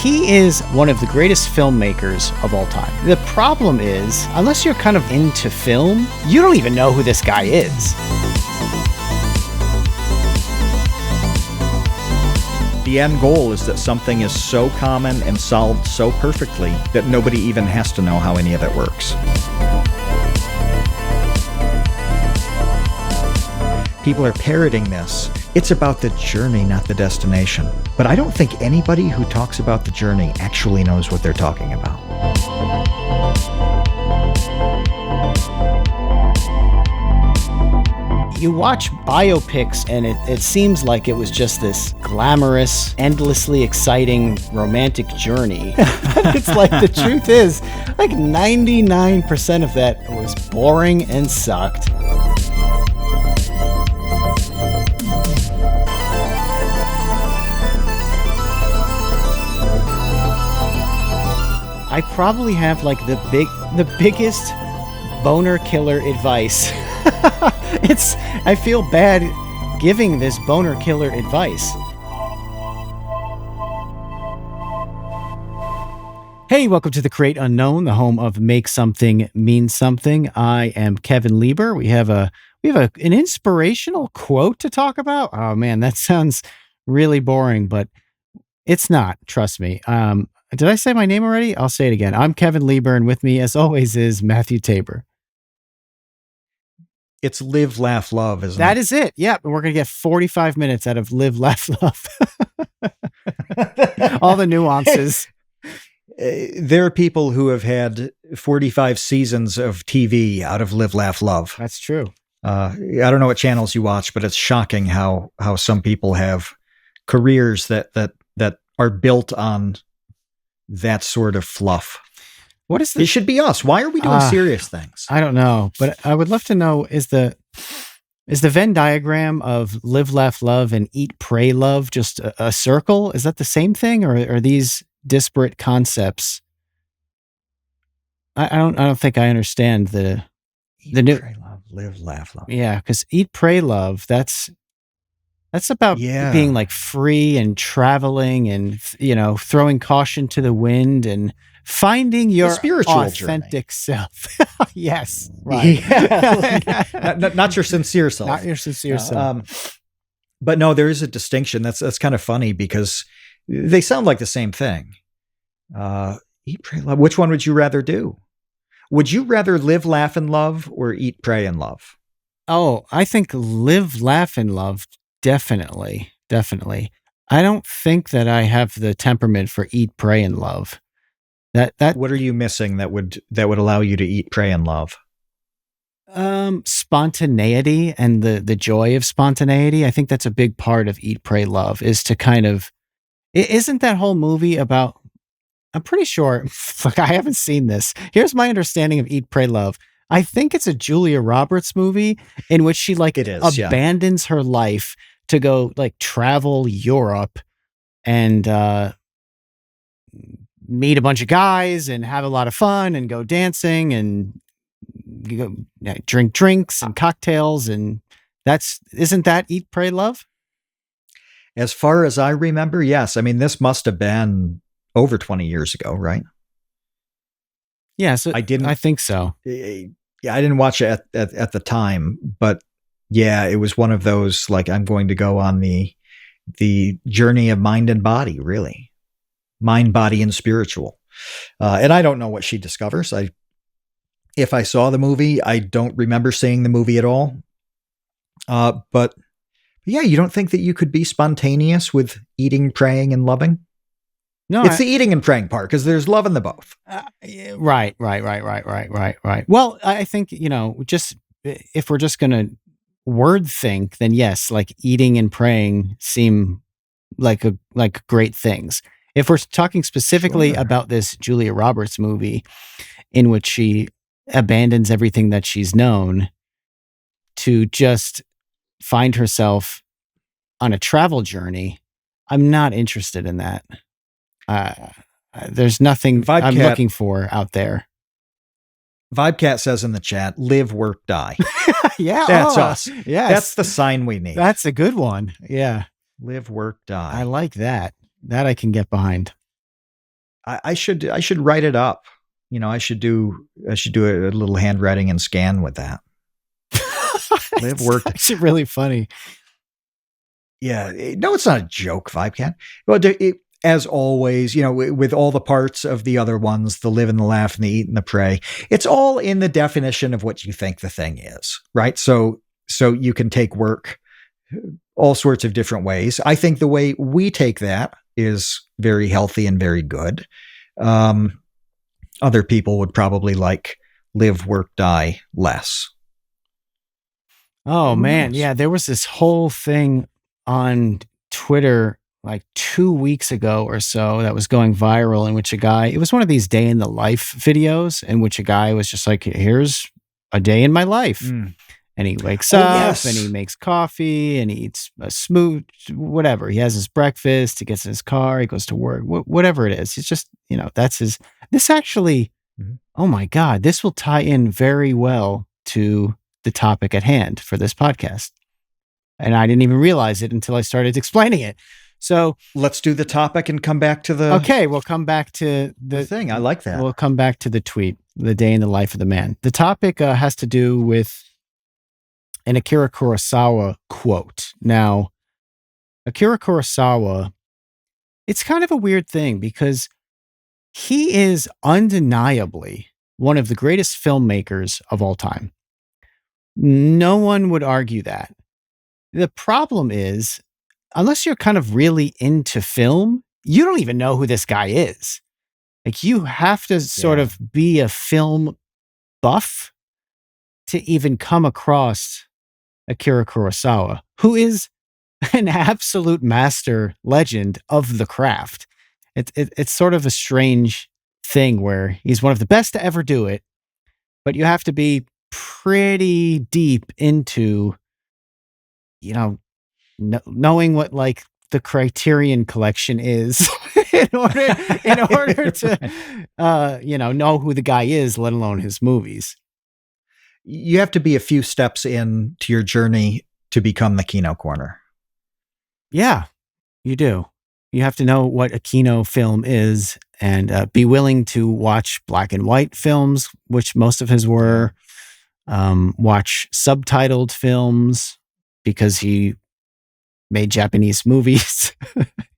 He is one of the greatest filmmakers of all time. The problem is, unless you're kind of into film, you don't even know who this guy is. The end goal is that something is so common and solved so perfectly that nobody even has to know how any of it works. People are parroting this. It's about the journey, not the destination. But I don't think anybody who talks about the journey actually knows what they're talking about. You watch biopics and it seems like it was just this glamorous, endlessly exciting romantic journey. But it's like the truth is, like 99% of that was boring and sucked. I probably have like the biggest boner killer advice. I feel bad giving this boner killer advice. Hey, welcome to the Create Unknown, the home of Make Something Mean Something. I am Kevin Lieber. We have an inspirational quote to talk about. Oh man, that sounds really boring, but it's not. Trust me. Did I say my name already? I'll say it again. I'm Kevin Lieber, and with me, as always, is Matthew Tabor. It's live, laugh, love, isn't it? That is it. Yeah, we're going to get 45 minutes out of live, laugh, love. All the nuances. There are people who have had 45 seasons of TV out of live, laugh, love. That's true. I don't know what channels you watch, but it's shocking how some people have careers that are built on that sort of fluff. What is it? Should be us. Why are we doing serious things? I don't know, but I would love to know, is the Venn diagram of live, laugh, love and eat, pray, love just a circle? Is that the same thing, or are these disparate concepts? I don't think I understand the new pray, love, live, laugh, love. Yeah, because eat, pray, love, that's about being like free and traveling and, throwing caution to the wind and finding your spiritual authentic journey. self. Yes. Right. Yeah. not your sincere self. Not your sincere self. But no, there is a distinction. That's kind of funny because they sound like the same thing. Eat, pray, love. Which one would you rather do? Would you rather live, laugh, and love or eat, pray, and love? Oh, I think live, laugh, and love. Definitely. I don't think that I have the temperament for eat, pray, and love. That what are you missing that would allow you to eat, pray, and love? Spontaneity and the joy of spontaneity. I think that's a big part of eat, pray, love, is to kind of, isn't that whole movie about, I'm pretty sure, fuck, I haven't seen this. Here's my understanding of eat, pray, love. I think it's a Julia Roberts movie in which she abandons her life to go like travel Europe and meet a bunch of guys and have a lot of fun and go dancing and drink drinks and cocktails. And isn't that eat, pray, love? As far as I remember, yes. I mean, this must have been over 20 years ago, right? Yeah, so I think so. Yeah, I didn't watch it at the time, but yeah, it was one of those, like, I'm going to go on the journey of mind and body, really. Mind, body, and spiritual. And I don't know what she discovers. If I saw the movie, I don't remember seeing the movie at all. But yeah, you don't think that you could be spontaneous with eating, praying, and loving? No, it's the eating and praying part, because there's love in the both. Right. Well, I think, just if we're just going to word think, then yes, like eating and praying seem like great things. If we're talking specifically about this Julia Roberts movie in which she abandons everything that she's known to just find herself on a travel journey, I'm not interested in that. There's nothing I'm looking for out there. Vibecat says in the chat, live, work, die. Yeah. That's us. Yes. That's the sign we need. That's a good one. Yeah. Live, work, die. I like that. That I can get behind. I should write it up. I should do a little handwriting and scan with that. Live, It's work. actually really funny. Yeah, no, it's not a joke, Vibecast. Well, as always, with all the parts of the other ones, the live and the laugh and the eat and the pray, it's all in the definition of what you think the thing is, right? So you can take work all sorts of different ways. I think the way we take that is very healthy and very good. Other people would probably like live, work, die less. Oh Who man, knows? yeah, there was this whole thing on Twitter like 2 weeks ago or so that was going viral in which it was one of these day in the life videos in which a guy was just like, here's a day in my life. Mm. And he wakes Oh, up and he yes. makes coffee and he eats a smooth, whatever. He has his breakfast, he gets in his car, he goes to work, whatever it is. It's just, that's this actually, Mhm. oh my God, this will tie in very well to the topic at hand for this podcast. And I didn't even realize it until I started explaining it. So Let's do the topic and come back to okay, we'll come back to the thing. I like that. we'll come back to the tweet, the day in the life of the man. The topic has to do with an Akira Kurosawa quote. Now, Akira Kurosawa, it's kind of a weird thing because he is undeniably one of the greatest filmmakers of all time. No one would argue that. The problem is, unless you're kind of really into film, you don't even know who this guy is. Like, you have to sort Yeah. of be a film buff to even come across Akira Kurosawa, who is an absolute master legend of the craft. It's sort of a strange thing where he's one of the best to ever do it, but you have to be pretty deep into, knowing what like the Criterion collection is in order to, know who the guy is, let alone his movies. You have to be a few steps in to your journey to become the Kino Corner. Yeah, you do. You have to know what a Kino film is and be willing to watch black and white films, which most of his were. Watch subtitled films because he made Japanese movies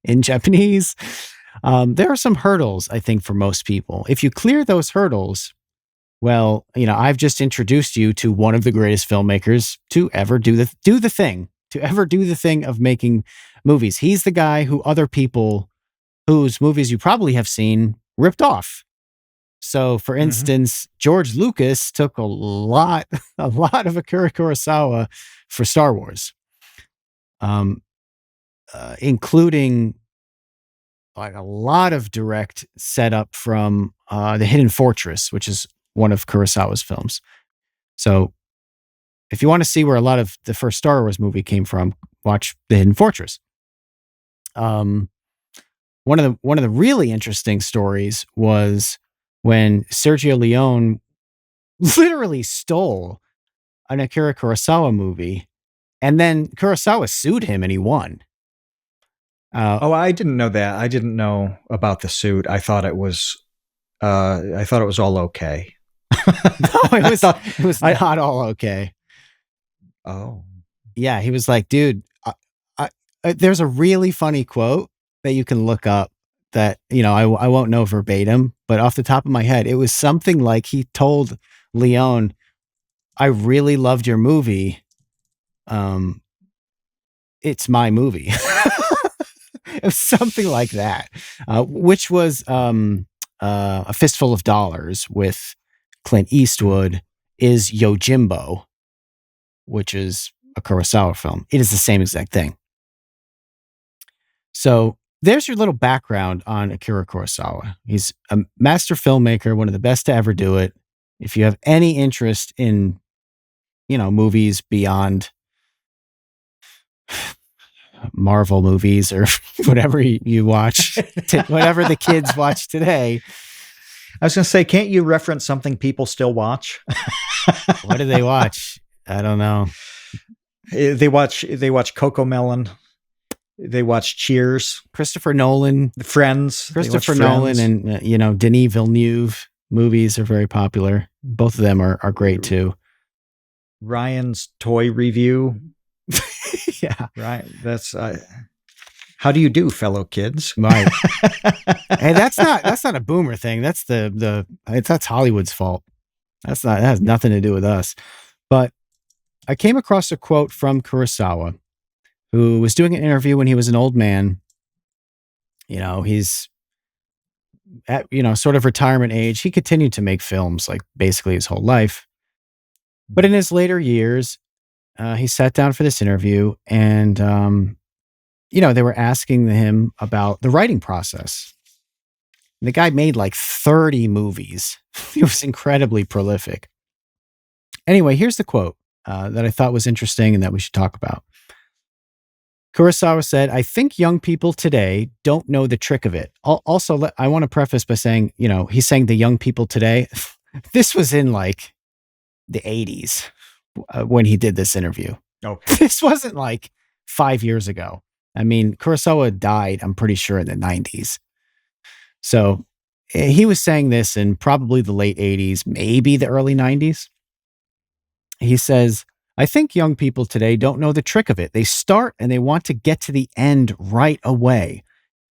in Japanese. There are some hurdles, I think, for most people. If you clear those hurdles, well, I've just introduced you to one of the greatest filmmakers to ever do the thing of making movies. He's the guy who other people whose movies you probably have seen ripped off. So, for instance, George Lucas took a lot of Akira Kurosawa for Star Wars, including like a lot of direct setup from The Hidden Fortress, which is one of Kurosawa's films. So, if you want to see where a lot of the first Star Wars movie came from, watch The Hidden Fortress. One of the really interesting stories was when Sergio Leone literally stole an Akira Kurosawa movie, and then Kurosawa sued him and he won. I didn't know that. I didn't know about the suit. I thought it was all okay. No, I thought it was not all okay. Oh. Yeah, he was like, dude, there's a really funny quote that you can look up that, I won't know verbatim, but off the top of my head, it was something like he told Leone, I really loved your movie. It's my movie. It was something like that, which was A Fistful of Dollars with Clint Eastwood is Yojimbo, which is a Kurosawa film. It is the same exact thing. So there's your little background on Akira Kurosawa. He's a master filmmaker, one of the best to ever do it. If you have any interest in, movies beyond Marvel movies or whatever you watch, whatever the kids watch today. I was going to say, can't you reference something people still watch? What do they watch? I don't know. They watch Coco Melon. They watch Cheers. Christopher Nolan. The Friends. Christopher Nolan and, Denis Villeneuve movies are very popular. Both of them are great too. Ryan's toy review. Yeah. Right. That's how do you do, fellow kids? Right. Hey, that's not a boomer thing. That's that's Hollywood's fault. That has nothing to do with us. But I came across a quote from Kurosawa, who was doing an interview when he was an old man. He's at, sort of retirement age. He continued to make films like basically his whole life. But in his later years, he sat down for this interview and, they were asking him about the writing process. And the guy made like 30 movies. He was incredibly prolific. Anyway, here's the quote that I thought was interesting and that we should talk about. Kurosawa said, "I think young people today don't know the trick of it." Also, I want to preface by saying, he's saying the young people today. This was in like the 80s when he did this interview. Okay. This wasn't like 5 years ago. I mean, Kurosawa died, I'm pretty sure, in the 90s. So he was saying this in probably the late 80s, maybe the early 90s. He says, "I think young people today don't know the trick of it. They start and they want to get to the end right away.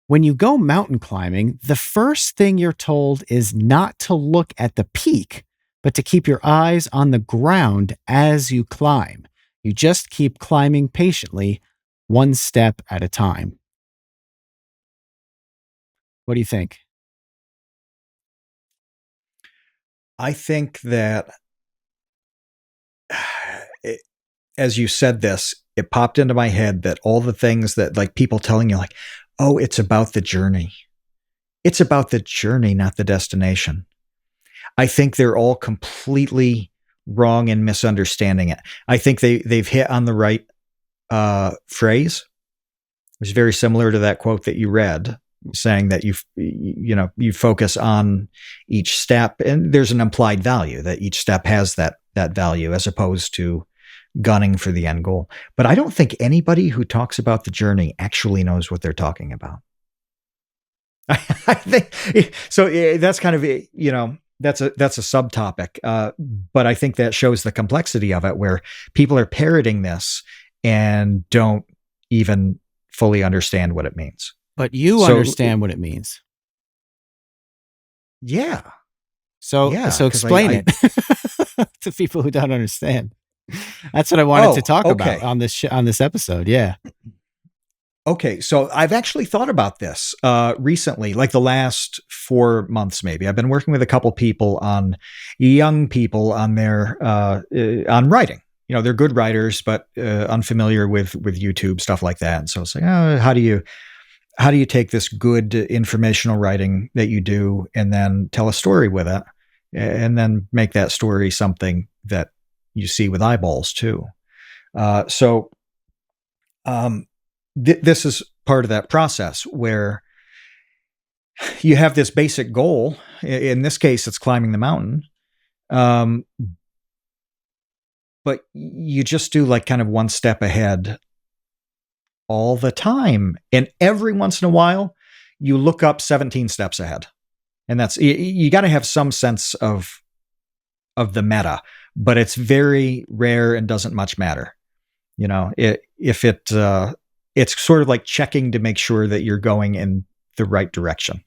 When you go mountain climbing, the first thing you're told is not to look at the peak, but to keep your eyes on the ground as you climb. You just keep climbing patiently, one step at a time." What do you think? I think that as you said this, it popped into my head that all the things that like people telling you like, oh, it's about the journey. It's about the journey, not the destination. I think they're all completely wrong and misunderstanding it. I think they've hit on the right phrase. It's very similar to that quote that you read, saying that you focus on each step, and there's an implied value that each step has that value as opposed to gunning for the end goal. But I don't think anybody who talks about the journey actually knows what they're talking about. I think so. That's kind of that's a subtopic, but I think that shows the complexity of it, where people are parroting this and don't even fully understand what it means. But you understand what it means. Yeah. So explain it to people who don't understand. That's what I wanted to talk about on this episode. Yeah. Okay. So I've actually thought about this recently, like the last 4 months, maybe. I've been working with a couple people young people on their, on writing. They're good writers, but unfamiliar with YouTube, stuff like that. And so it's like, how do you take this good informational writing that you do and then tell a story with it and then make that story something that you see with eyeballs too. This is part of that process where you have this basic goal. In this case, it's climbing the mountain. But you just do like kind of one step ahead all the time. And every once in a while, you look up 17 steps ahead. And that's, you got to have some sense of the meta, but it's very rare and doesn't much matter. It's sort of like checking to make sure that you're going in the right direction.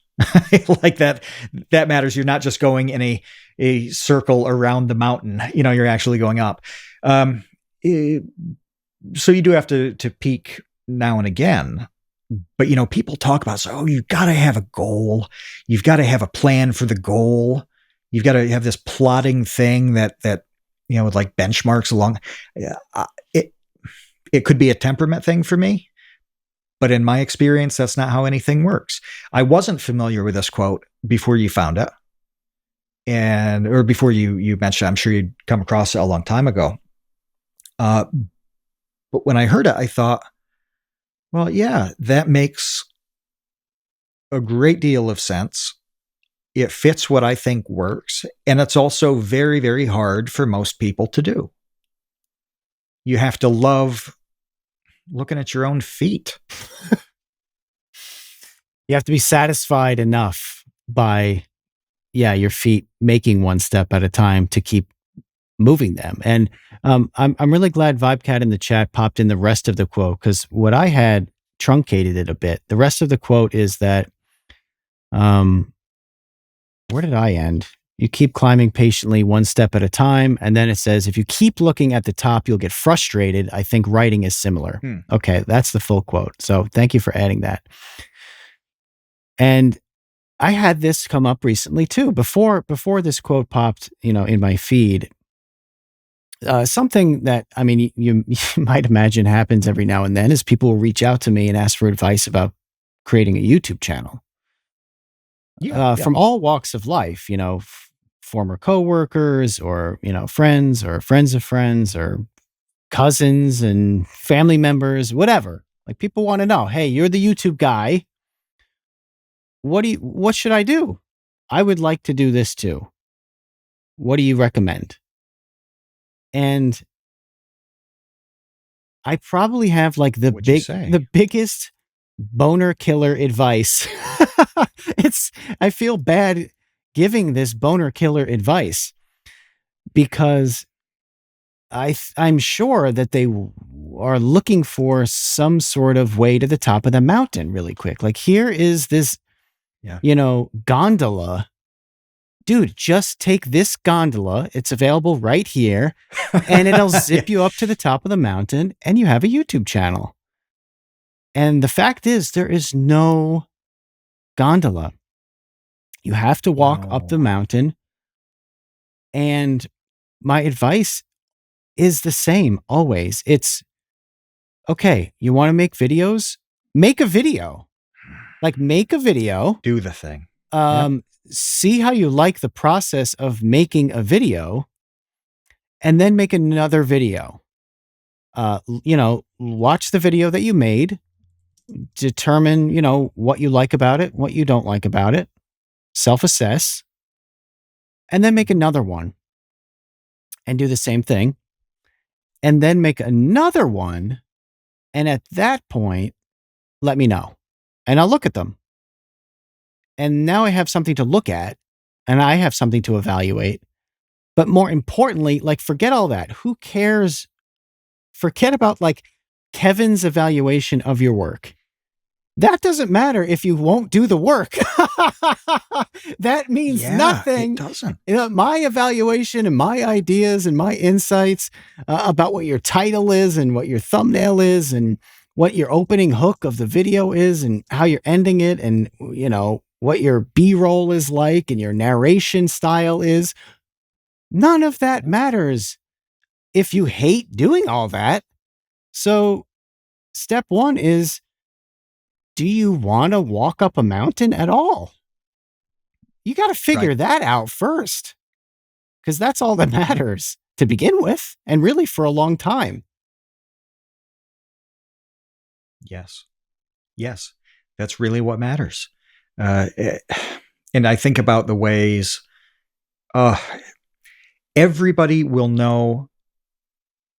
Like that matters. You're not just going in a circle around the mountain, you're actually going up. So you do have to peak now and again, but people talk about, you've got to have a goal. You've got to have a plan for the goal. You've got to have this plotting thing that with like benchmarks along. It could be a temperament thing for me, but in my experience, that's not how anything works. I wasn't familiar with this quote before you found it, or before you mentioned it. I'm sure you'd come across it a long time ago. But when I heard it, I thought, well, yeah, that makes a great deal of sense. It fits what I think works. And it's also very, very hard for most people to do. You have to love looking at your own feet. You have to be satisfied enough by, your feet making one step at a time to keep moving them. And I'm really glad Vibecat in the chat popped in the rest of the quote, because what I had truncated it a bit. The rest of the quote is that, where did I end? You keep climbing patiently one step at a time. And then it says, if you keep looking at the top, you'll get frustrated. I think writing is similar. Okay, that's the full quote. So thank you for adding that. And I had this come up recently too. Before this quote popped, in my feed, something that, I mean, you might imagine happens every now and then is people will reach out to me and ask for advice about creating a YouTube channel. From all walks of life, former coworkers or, friends or friends of friends or cousins and family members, whatever. Like, people want to know, hey, you're the YouTube guy. What should I do? I would like to do this too. What do you recommend? And I probably have like the biggest boner killer advice. I feel bad giving this boner killer advice because I'm sure that they are looking for some sort of way to the top of the mountain really quick. Like, here is this, gondola. Dude, just take this gondola. It's available right here, and it'll zip you up to the top of the mountain, and you have a YouTube channel. And the fact is, there is no gondola. You have to walk up the mountain. And my advice is the same always. It's, okay, you want to make videos? Make a video. Like, make a video. Do the thing. See how you like the process of making a video, and then make another video. Watch the video that you made, determine, what you like about it, what you don't like about it, self-assess, and then make another one and do the same thing, and then make another one. And at that point, let me know, and I'll look at them. And now I have something to look at, and I have something to evaluate. But more importantly, like, forget all that. Who cares? Forget about like Kevin's evaluation of your work. That doesn't matter if you won't do the work. That means nothing. It doesn't. My evaluation and my ideas and my insights about what your title is and what your thumbnail is and what your opening hook of the video is and how you're ending it and, what your B-roll is like and your narration style is. None of that matters if you hate doing all that. So step one is, do you want to walk up a mountain at all? You got to figure that out first, because that's all that matters to begin with, and really for a long time. Yes, that's really what matters. And I think about the ways everybody will know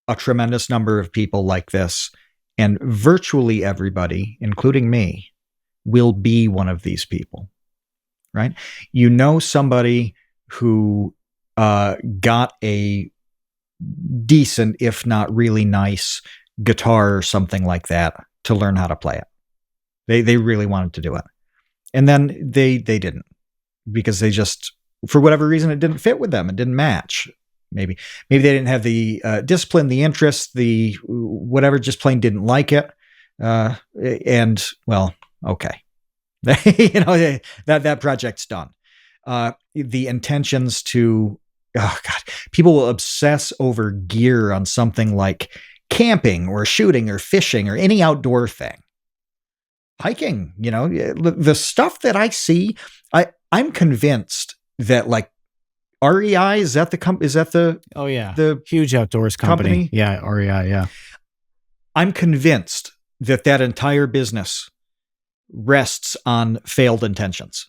a tremendous number of people like this, and virtually everybody, including me, will be one of these people, right? Somebody who got a decent, if not really nice, guitar or something like that to learn how to play it. They really wanted to do it. And then they didn't, because they just, for whatever reason, it didn't fit with them. It didn't match. Maybe they didn't have the discipline, the interest, the whatever, just plain didn't like it. And well, okay. That project's done. The intentions to, people will obsess over gear on something like camping or shooting or fishing or any outdoor thing. Hiking, the stuff that I see, I'm convinced that, like, REI, is that the the huge outdoors company? Yeah, REI, yeah. I'm convinced that entire business rests on failed intentions.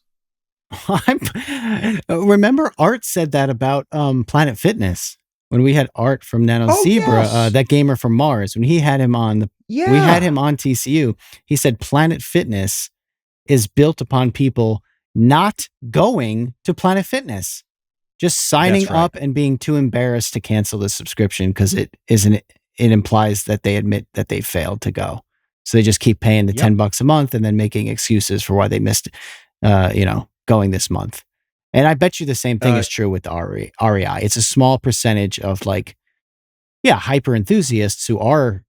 Remember, Art said that about Planet Fitness. when we had Art from Nano Oh, Zebra, yes. that gamer from Mars, when he had him on we had Yeah. him on TCU. He said Planet Fitness is built upon people not going to Planet Fitness, just signing That's right. up and being too embarrassed to cancel the subscription because it implies that they admit that they failed to go. So they just keep paying the Yep. $10 a month and then making excuses for why they missed, going this month. And I bet you the same thing Uh, is true with the REI. It's a small percentage of hyper enthusiasts who are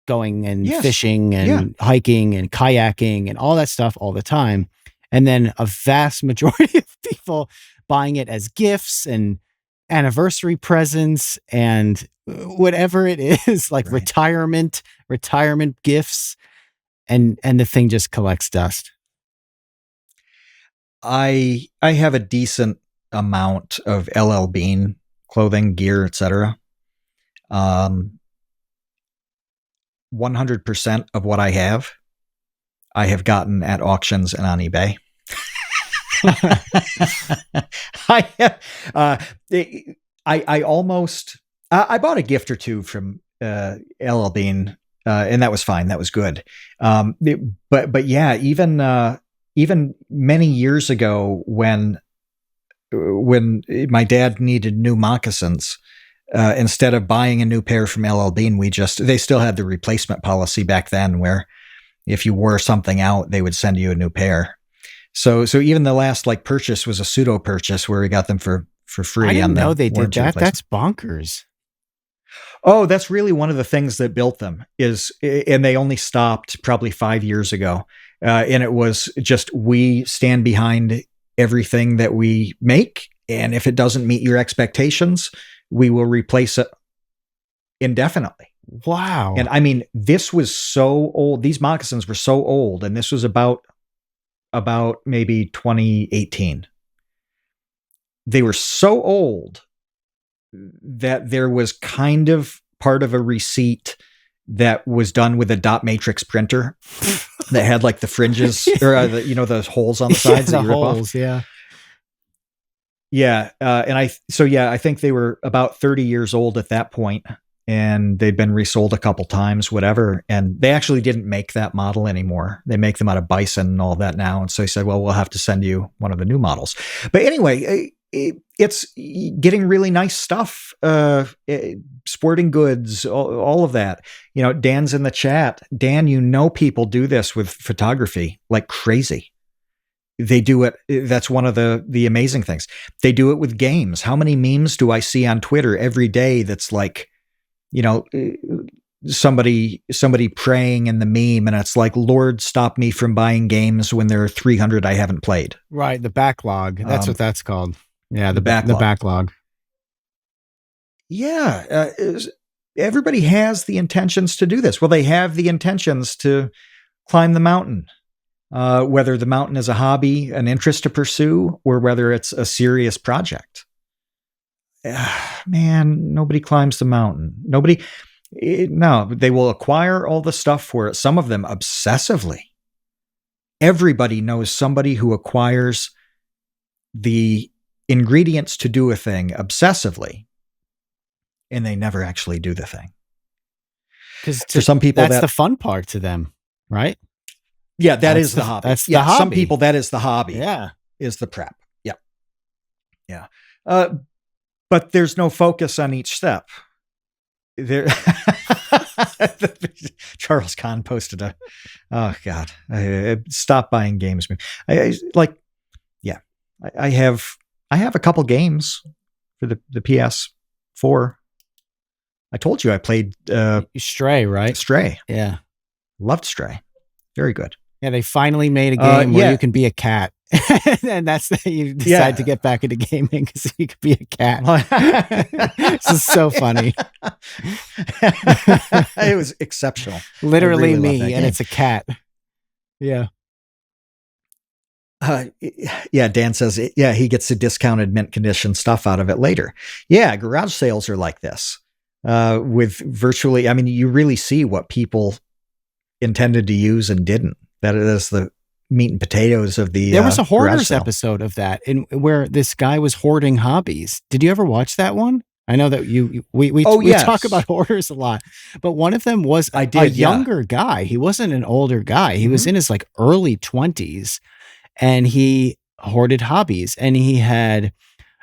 going and yes. fishing Yeah. and hiking and kayaking and all that stuff all the time. And then a vast majority of people buying it as gifts and anniversary presents and whatever it is, like Right. retirement gifts, and the thing just collects dust. I have a decent amount of LL Bean clothing, gear, etc. 100% of what I have gotten at auctions and on eBay. I have, I almost I bought a gift or two from LL Bean, and that was fine. That was good. But yeah, even many years ago when my dad needed new moccasins. Instead of buying a new pair from LL Bean, they still had the replacement policy back then where if you wore something out, they would send you a new pair. So even the last purchase was a pseudo purchase where we got them for I free didn't on know the they did warranty that. replacement. That's bonkers. Oh, that's really one of the things that built them and they only stopped probably 5 years ago. And it was just, we stand behind everything that we make. And if it doesn't meet your expectations, we will replace it indefinitely. Wow. And I mean, this was so old. These moccasins were so old, and this was about maybe 2018. They were so old that there was kind of part of a receipt that was done with a dot matrix printer that had the fringes or the holes on the sides that you rip off. Yeah. Yeah, I think they were about 30 years old at that point, and they'd been resold a couple times, whatever. And they actually didn't make that model anymore. They make them out of bison and all that now. And so he said, "Well, we'll have to send you one of the new models." But anyway, it's getting really nice stuff, sporting goods, all of that. Dan's in the chat. Dan, people do this with photography like crazy. They do it. That's one of the amazing things. They do it with games. How many memes do I see on Twitter every day? That's somebody praying in the meme, and it's like, "Lord, stop me from buying games when there are 300 I haven't played." Right. The backlog. That's what that's called. Yeah. The backlog. The backlog. Yeah. Everybody has the intentions to do this. Well, they have the intentions to climb the mountain. Whether the mountain is a hobby, an interest to pursue, or whether it's a serious project. Man, nobody climbs the mountain. No, they will acquire all the stuff for it, some of them obsessively. Everybody knows somebody who acquires the ingredients to do a thing obsessively, and they never actually do the thing. Because for some people, that's the fun part to them, right? Yeah, that's the hobby. That's the hobby. Some people, that is the hobby. Yeah. Is the prep. Yeah. Yeah. But there's no focus on each step. There. Charles Kahn posted oh God, stop buying games. I have a couple games for the PS4. I told you I played Stray, right? Stray. Yeah. Loved Stray. Very good. Yeah, they finally made a game where you can be a cat. And that's you decide to get back into gaming because you could be a cat. This is so funny. It was exceptional. Literally me, and it's a cat. Yeah. Dan says, he gets the discounted mint condition stuff out of it later. Yeah, garage sales are like this. With virtually, I mean, you really see what people intended to use and didn't. That is the meat and potatoes of the. There was a Hoarders episode of that, where this guy was hoarding hobbies. Did you ever watch that one? I know that Oh, we talk yes. about hoarders a lot, but one of them was I a did, yeah. younger guy. He wasn't an older guy. He was Mhm. in his like early 20s, and he hoarded hobbies, and he had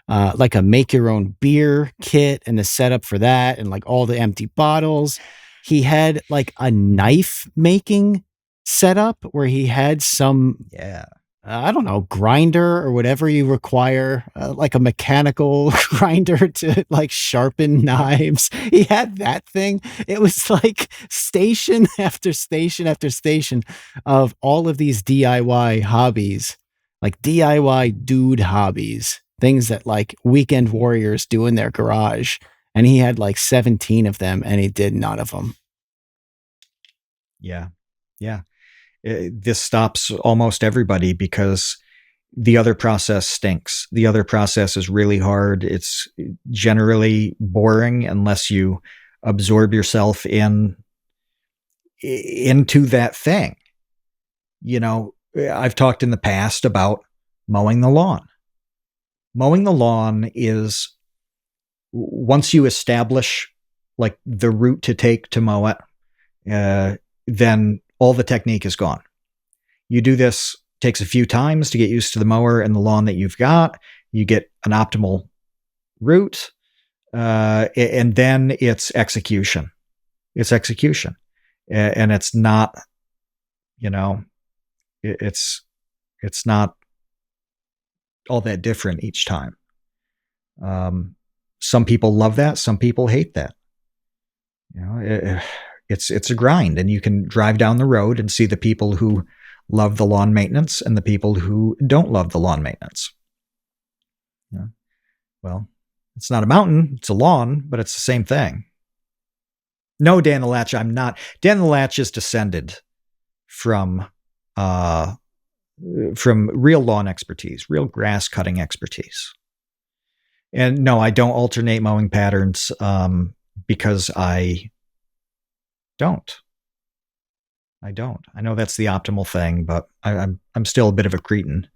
like a make your own beer kit and the setup for that, and like all the empty bottles. He had like a knife making setup where he had some, Yeah. I don't know, grinder or whatever you require, like a mechanical grinder to like sharpen knives. He had that thing. It was like station after station after station of all of these DIY hobbies, like DIY dude hobbies, things that like weekend warriors do in their garage. And he had like 17 of them and he did none of them. Yeah. Yeah. This stops almost everybody because the other process stinks. The other process is really hard. It's generally boring unless you absorb yourself into that thing. You know, I've talked in the past about mowing the lawn. Mowing the lawn is, once you establish like the route to take to mow it, then all the technique is gone. You do this, takes a few times to get used to the mower and the lawn that you've got. You get an optimal route, and then it's execution. It's execution, and it's not, you know, it's not all that different each time. Some people love that. Some people hate that. You know, it's a grind, and you can drive down the road and see the people who love the lawn maintenance and the people who don't love the lawn maintenance. Yeah. Well, it's not a mountain, it's a lawn, but it's the same thing. No, Dan the Latch, I'm not. Dan the Latch is descended from uh, from real lawn expertise, real grass cutting expertise. And no, I don't alternate mowing patterns because I don't. I don't. I know that's the optimal thing, but I'm still a bit of a cretin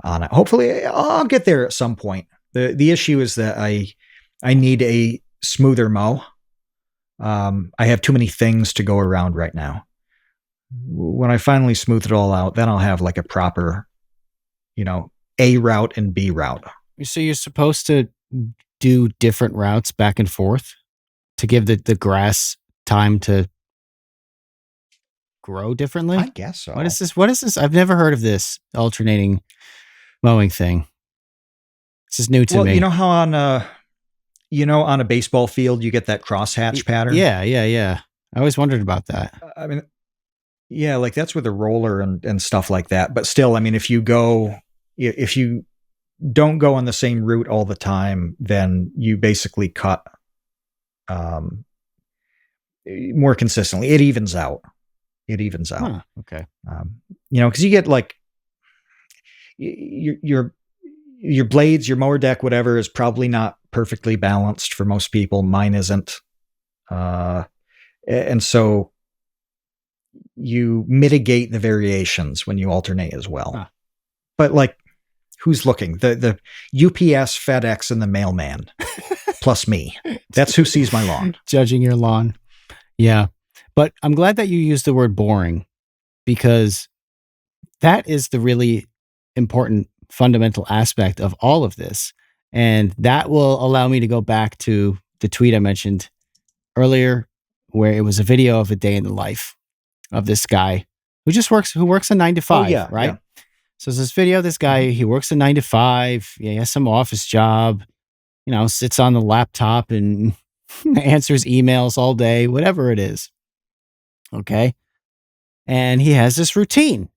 on it. Hopefully, I'll get there at some point. The issue is that I need a smoother mow. I have too many things to go around right now. When I finally smooth it all out, then I'll have like a proper, A route and B route. So you're supposed to do different routes back and forth to give the grass time to grow differently? I guess What is so. this? What is this? I've never heard of this alternating mowing thing. This is new to Well, me. on a baseball field, you get that crosshatch pattern. Yeah, yeah, yeah. I always wondered about that. I mean, yeah, like that's with a roller and stuff like that. But still, I mean, if you don't go on the same route all the time, then you basically cut um, more consistently. It evens out. It evens out. Huh, okay. Because you get like your blades, your mower deck, whatever, is probably not perfectly balanced for most people. Mine isn't, and so you mitigate the variations when you alternate as well. Huh. But like, who's looking? The UPS, FedEx, and the mailman, plus me. That's who sees my lawn. Judging your lawn. Yeah. But I'm glad that you used the word boring, because that is the really important fundamental aspect of all of this. And that will allow me to go back to the tweet I mentioned earlier, where it was a video of a day in the life of this guy who works a 9 to 5, yeah, right? yeah. So it's this video of this guy, he works a 9 to 5. Yeah, he has some office job, sits on the laptop and answers emails all day, whatever it is. Okay. And he has this routine,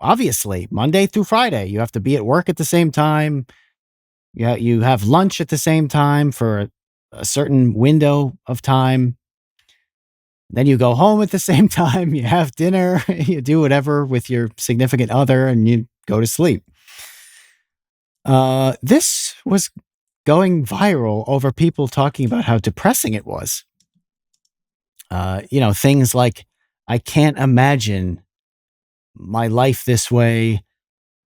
obviously Monday through Friday, you have to be at work at the same time. Yeah. You have lunch at the same time for a certain window of time. Then you go home at the same time. You have dinner, you do whatever with your significant other, and you go to sleep. This was going viral over people talking about how depressing it was. Things like, I can't imagine my life this way.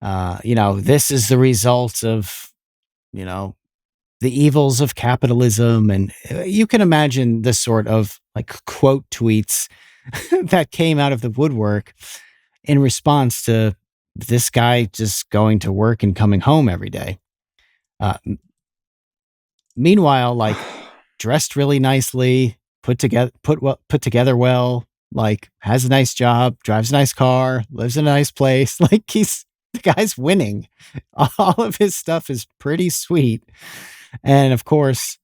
This is the result of, the evils of capitalism. And you can imagine the sort of like quote tweets that came out of the woodwork in response to this guy just going to work and coming home every day. Uh, Meanwhile, like dressed really nicely, put together well, like has a nice job, drives a nice car, lives in a nice place. Like the guy's winning. All of his stuff is pretty sweet. And of course,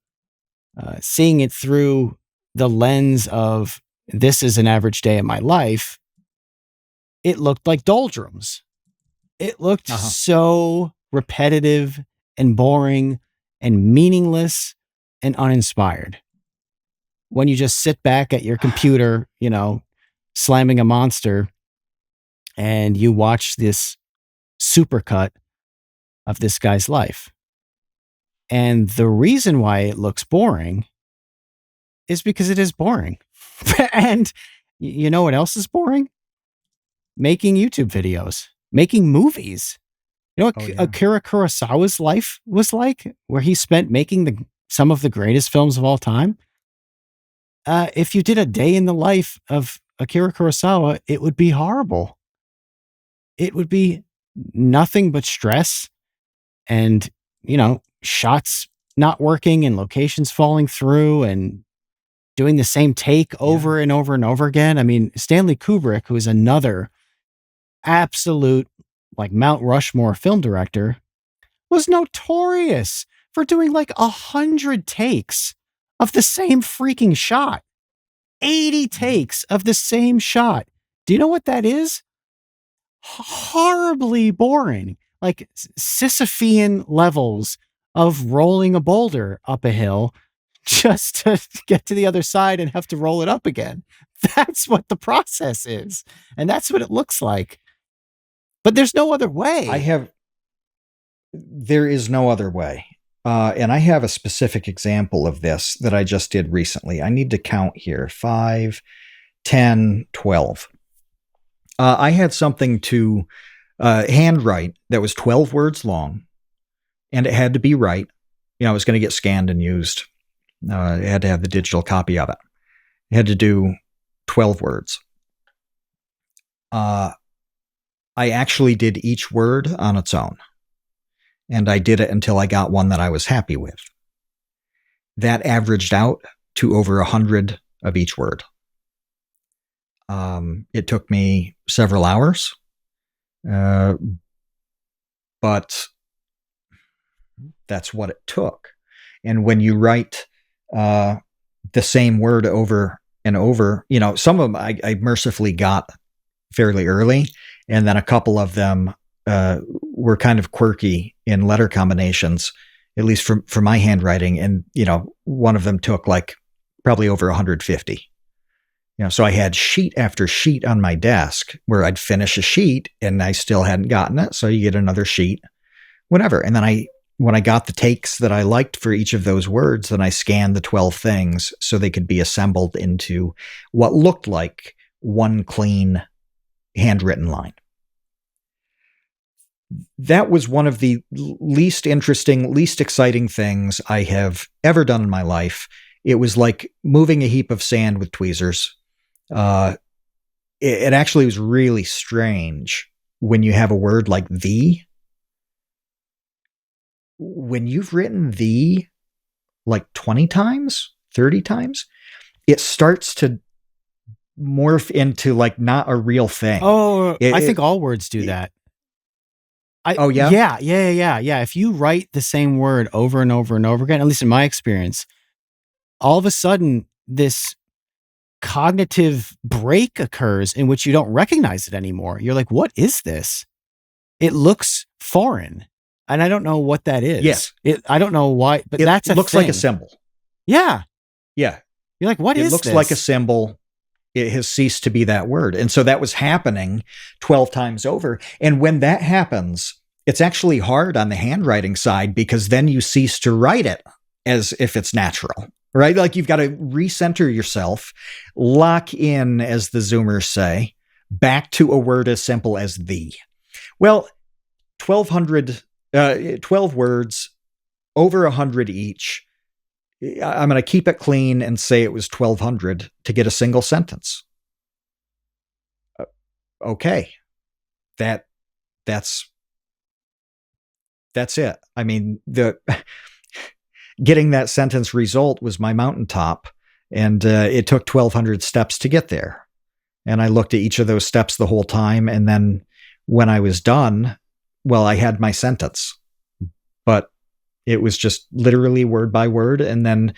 seeing it through the lens of this is an average day in my life, it looked like doldrums. It looked so repetitive and boring and meaningless and uninspired. When you just sit back at your computer, slamming a monster, and you watch this supercut of this guy's life. And the reason why it looks boring is because it is boring. And you know what else is boring? Making YouTube videos, making movies. You know what Akira Kurosawa's life was like, where he spent making some of the greatest films of all time? If you did a day in the life of Akira Kurosawa, it would be horrible. It would be nothing but stress and, shots not working and locations falling through and doing the same take over and over and over again. I mean, Stanley Kubrick, who is another absolute like Mount Rushmore film director, was notorious for doing like 100 takes of the same freaking shot. 80 takes of the same shot. Do you know what that is? Horribly boring. Like Sisyphean levels of rolling a boulder up a hill just to get to the other side and have to roll it up again. That's what the process is. And that's what it looks like. But there's no other way. There is no other way. And I have a specific example of this that I just did recently. I need to count here. 5, 10, 12. I had something to handwrite that was 12 words long, and it had to be right. It was going to get scanned and used. It had to have the digital copy of it. It had to do 12 words. I actually did each word on its own. And I did it until I got one that I was happy with. That averaged out to over 100 of each word. It took me several hours, but that's what it took. And when you write the same word over and over, some of them I mercifully got fairly early, and then a couple of them were kind of quirky in letter combinations, at least for my handwriting. And, one of them took like probably over 150. So I had sheet after sheet on my desk where I'd finish a sheet and I still hadn't gotten it. So you get another sheet, whatever. And then when I got the takes that I liked for each of those words, then I scanned the 12 things so they could be assembled into what looked like one clean handwritten line. That was one of the least interesting, least exciting things I have ever done in my life. It was like moving a heap of sand with tweezers. It actually was really strange when you have a word like "the." When you've written "the" like 20 times, 30 times, it starts to morph into like not a real thing. Oh, I think all words do that. Yeah? Yeah. If you write the same word over and over and over again, at least in my experience, all of a sudden this cognitive break occurs in which you don't recognize it anymore. You're like, what is this? It looks foreign. And I don't know what that is. Yes. I don't know why, but that's a thing. It looks like a symbol. Yeah. Yeah. You're like, what is this? It looks like a symbol. It has ceased to be that word. And so that was happening 12 times over. And when that happens, it's actually hard on the handwriting side because then you cease to write it as if it's natural, right? Like you've got to recenter yourself, lock in, as the Zoomers say, back to a word as simple as "the." Well, 12 words over 100 each. I'm going to keep it clean and say it was 1,200 to get a single sentence. Okay, that's it. I mean, the getting that sentence result was my mountaintop, and it took 1,200 steps to get there. And I looked at each of those steps the whole time, and then when I was done, well, I had my sentence, but it was just literally word by word, and then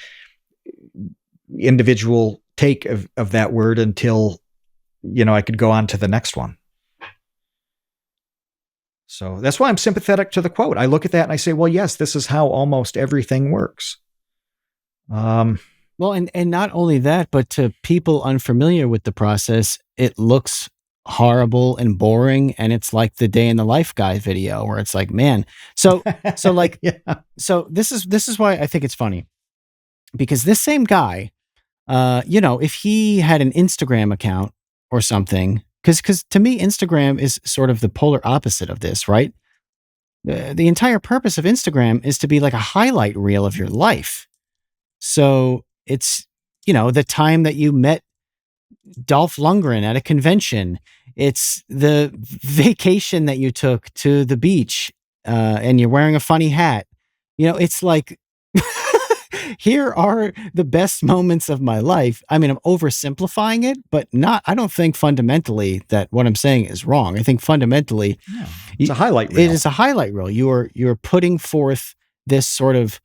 individual take of that word until, I could go on to the next one. So that's why I'm sympathetic to the quote. I look at that and I say, well, yes, this is how almost everything works. Well, and not only that, but to people unfamiliar with the process, it looks horrible and boring, and it's like the day in the life guy video where it's like, man. So like, yeah. So this is why I think it's funny, because this same guy, if he had an Instagram account or something, because to me, Instagram is sort of the polar opposite of this, right? The entire purpose of Instagram is to be like a highlight reel of your life. So it's, the time that you met Dolph Lundgren at a convention. It's the vacation that you took to the beach, and you're wearing a funny hat. It's like, here are the best moments of my life. I mean, I'm oversimplifying it, but I don't think fundamentally that what I'm saying is wrong. I think fundamentally, it's a highlight reel. It is a highlight reel. You're putting forth this sort of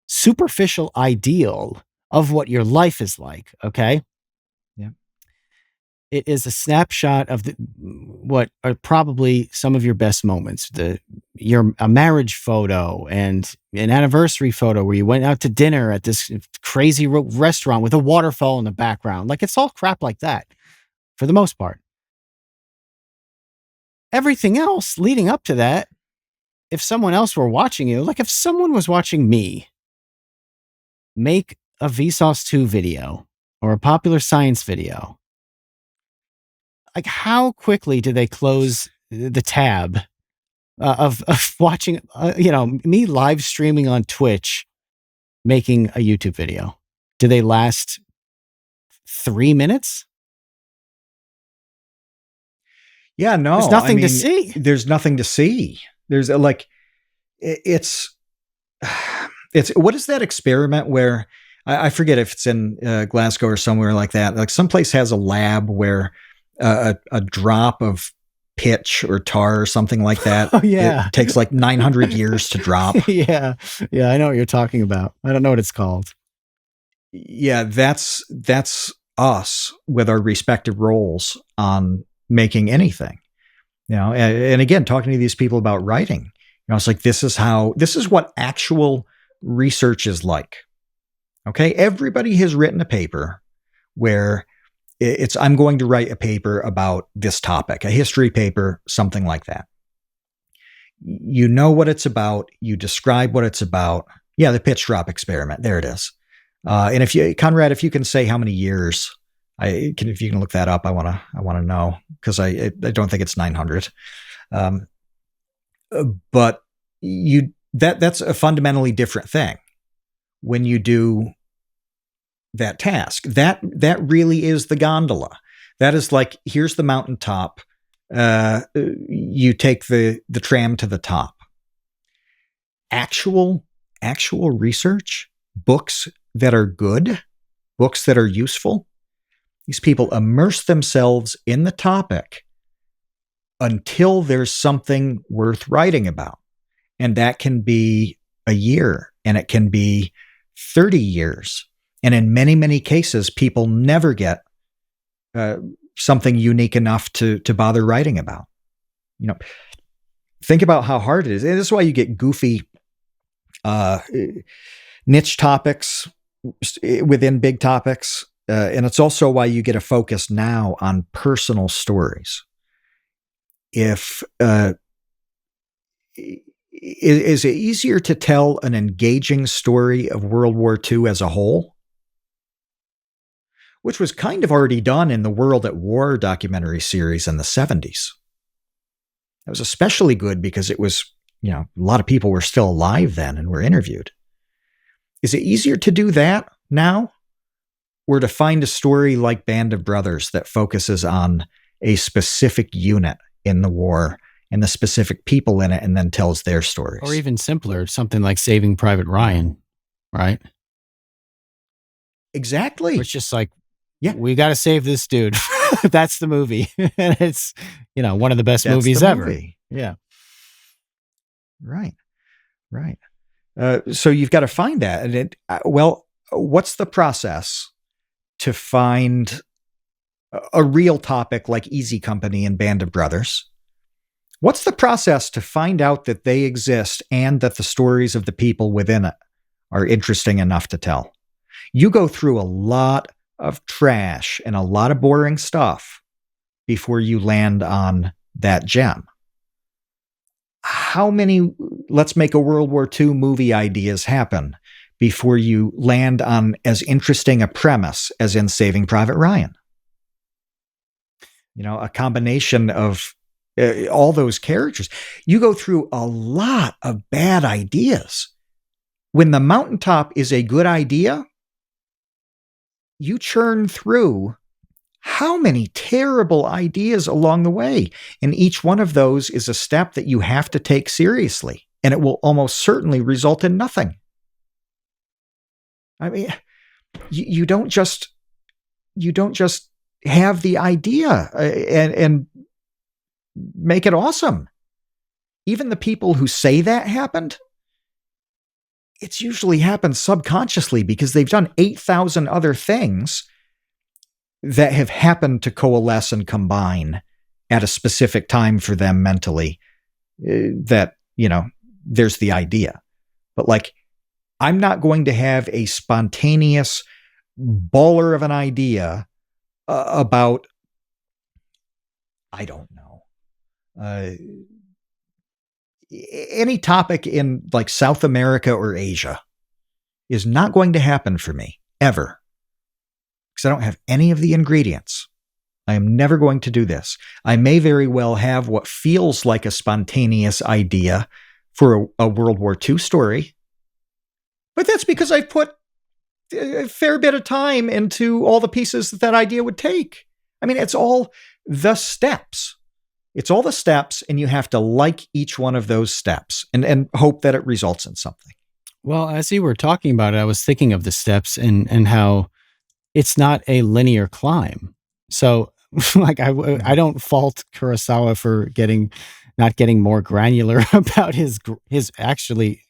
superficial ideal of what your life is like. Okay. Yeah. It is a snapshot of what are probably some of your best moments. A marriage photo and an anniversary photo where you went out to dinner at this crazy restaurant with a waterfall in the background. Like, it's all crap like that for the most part. Everything else leading up to that, if someone else were watching you, like if someone was watching me make a Vsauce 2 video or a Popular Science video, like, how quickly do they close the tab of watching, me live streaming on Twitch, making a YouTube video? Do they last 3 minutes? Yeah, no. There's nothing to see. There's nothing to see. There's it's what is that experiment where I forget if it's in Glasgow or somewhere like that. Like, someplace has a lab where a drop of pitch or tar or something like that. Oh, yeah. It takes like 900 years to drop. Yeah. I know what you're talking about. I don't know what it's called. Yeah, that's us with our respective roles on making anything. And again, talking to these people about writing, it's like, this is what actual research is like. Okay, everybody has written a paper where I'm going to write a paper about this topic, a history paper, something like that. You know what it's about. You describe what it's about. Yeah, the pitch drop experiment. There it is. And Conrad, if you can say how many years, if you can look that up, I want to know, because I don't think it's 900. But that's a fundamentally different thing when you do that task. That really is the gondola. That is like, here's the mountaintop. You take the tram to the top. Actual research, books that are good, books that are useful. These people immerse themselves in the topic until there's something worth writing about. And that can be a year, and it can be 30 years. And in many, many cases, people never get something unique enough to bother writing about. Think about how hard it is. And this is why you get goofy niche topics within big topics. And it's also why you get a focus now on personal stories. Is it easier to tell an engaging story of World War II as a whole? Which was kind of already done in the World at War documentary series in the 70s. It was especially good because it was a lot of people were still alive then and were interviewed. Is it easier to do that now, or to find a story like Band of Brothers that focuses on a specific unit in the war and the specific people in it and then tells their stories? Or even simpler, something like Saving Private Ryan, right? Exactly. It's just like, yeah, we got to save this dude. That's the movie. And it's, one of the best movies ever. Movie. Yeah. Right. So you've got to find that. And what's the process to find a real topic like Easy Company and Band of Brothers? What's the process to find out that they exist and that the stories of the people within it are interesting enough to tell? You go through a lot of trash and a lot of boring stuff before you land on that gem. How many let's make a World War II movie ideas happen before you land on as interesting a premise as in Saving Private Ryan? A combination of all those characters. You go through a lot of bad ideas. When the mountaintop is a good idea, you churn through how many terrible ideas along the way. And each one of those is a step that you have to take seriously. And it will almost certainly result in nothing. I mean, you don't just have the idea and make it awesome. Even the people who say that happened, it's usually happened subconsciously because they've done 8,000 other things that have happened to coalesce and combine at a specific time for them mentally, that, there's the idea. But I'm not going to have a spontaneous baller of an idea about, I don't know, any topic in South America or Asia is not going to happen for me ever. Because I don't have any of the ingredients. I am never going to do this. I may very well have what feels like a spontaneous idea for a World War II story, but that's because I've put a fair bit of time into all the pieces that idea would take. I mean, it's all the steps. It's all the steps, and you have to like each one of those steps and hope that it results in something. Well, as you were talking about it, I was thinking of the steps and how it's not a linear climb. So I don't fault Kurosawa for not getting more granular about his actually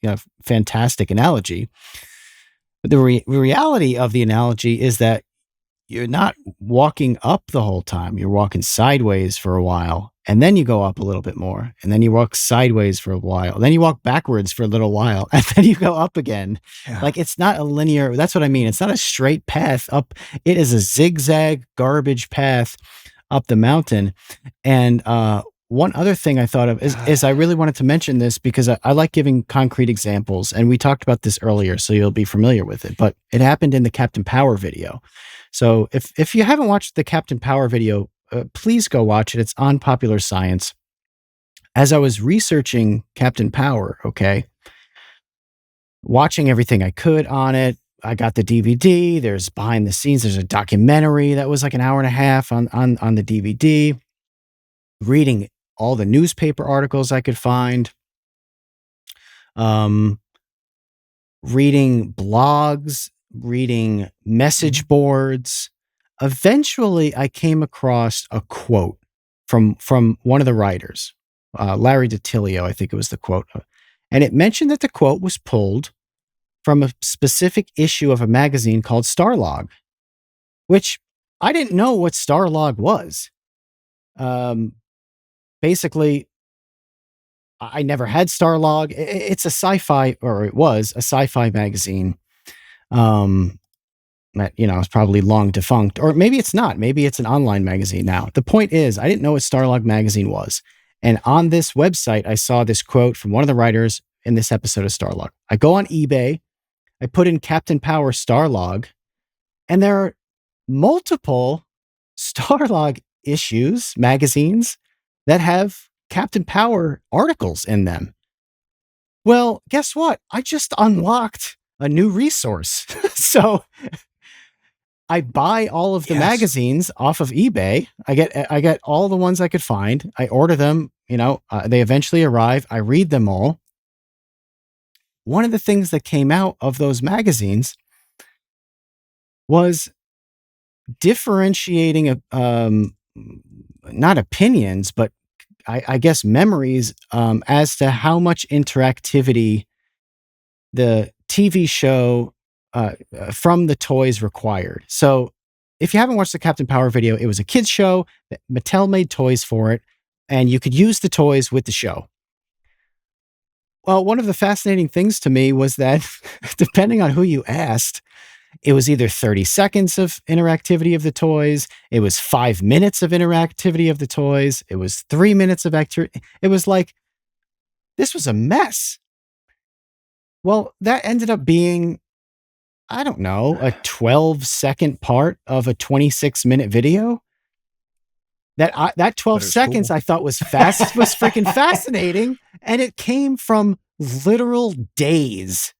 fantastic analogy. But the reality of the analogy is that you're not walking up the whole time. You're walking sideways for a while, and then you go up a little bit more, and then you walk sideways for a while, and then you walk backwards for a little while, and then you go up again. Yeah. It's not a linear. That's what I mean. It's not a straight path up. It is a zigzag garbage path up the mountain. And one other thing I thought of is I really wanted to mention this because I like giving concrete examples, and we talked about this earlier, so you'll be familiar with it. But it happened in the Captain Power video. So if you haven't watched the Captain Power video, please go watch it. It's on Popular Science. As I was researching Captain Power, watching everything I could on it, I got the DVD. There's behind the scenes. There's a documentary that was an hour and a half on the DVD. Reading all the newspaper articles I could find. Reading blogs, reading message boards. Eventually, I came across a quote from one of the writers, Larry DiTilio, I think it was the quote. And it mentioned that the quote was pulled from a specific issue of a magazine called Starlog, which I didn't know what Starlog was. Basically, I never had Starlog. It's a sci-fi, or it was a sci-fi magazine. That, it's probably long defunct, or maybe it's not. Maybe it's an online magazine now. The point is, I didn't know what Starlog magazine was. And on this website, I saw this quote from one of the writers in this episode of Starlog. I go on eBay, I put in Captain Power Starlog, and there are multiple Starlog issues, magazines, that have Captain Power articles in them. Well, guess what? I just unlocked a new resource. So I buy all of the Yes. magazines off of eBay. I get all the ones I could find. I order them, they eventually arrive. I read them all. One of the things that came out of those magazines was differentiating not opinions, but I guess memories as to how much interactivity the TV show from the toys required. So, if you haven't watched the Captain Power video, it was a kids show that Mattel made toys for it, and you could use the toys with the show. Well, one of the fascinating things to me was that depending on who you asked, it was either 30 seconds of interactivity of the toys, it was 5 minutes of interactivity of the toys, it was 3 minutes of activity. It was like, this was a mess. Well, that ended up being, I don't know, a 12-second part of a 26-minute video. That 12 But it was seconds cool. I thought was freaking fascinating, and it came from literal days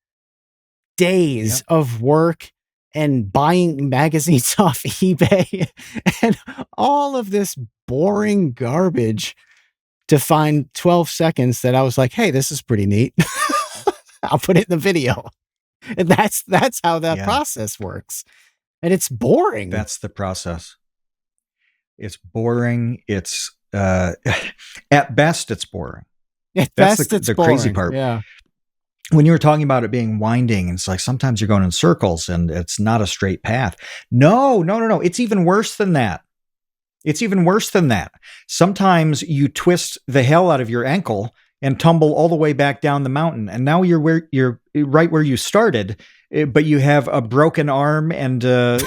Yep. of work and buying magazines off eBay and all of this boring garbage to find 12 seconds that I was like, "Hey, this is pretty neat." I'll put it in the video. And that's how that Yeah. process works. And it's boring. That's the process. It's boring. It's at best, it's boring. At That's best, it's the crazy boring. part. Yeah. When you were talking about it being winding, it's like sometimes you're going in circles and it's not a straight path. No, no, no, no. It's even worse than that. It's even worse than that. Sometimes you twist the hell out of your ankle and tumble all the way back down the mountain. And now you're right where you started, but you have a broken arm and a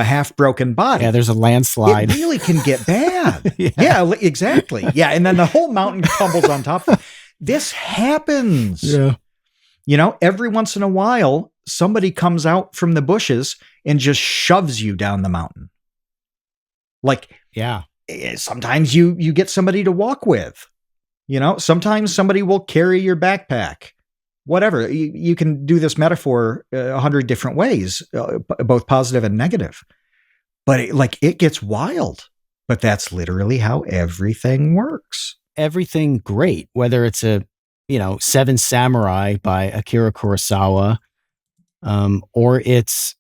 half broken body. Yeah, there's a landslide. It really can get bad. Yeah. Yeah, exactly. Yeah, and then the whole mountain tumbles on top of it. This happens. Yeah. Every once in a while, somebody comes out from the bushes and just shoves you down the mountain. Like, Yeah. sometimes you get somebody to walk with. Sometimes somebody will carry your backpack. Whatever. You can do this metaphor 100 different ways, both positive and negative. But it gets wild. But that's literally how everything works. Everything great, whether it's a Seven Samurai by Akira Kurosawa, or it's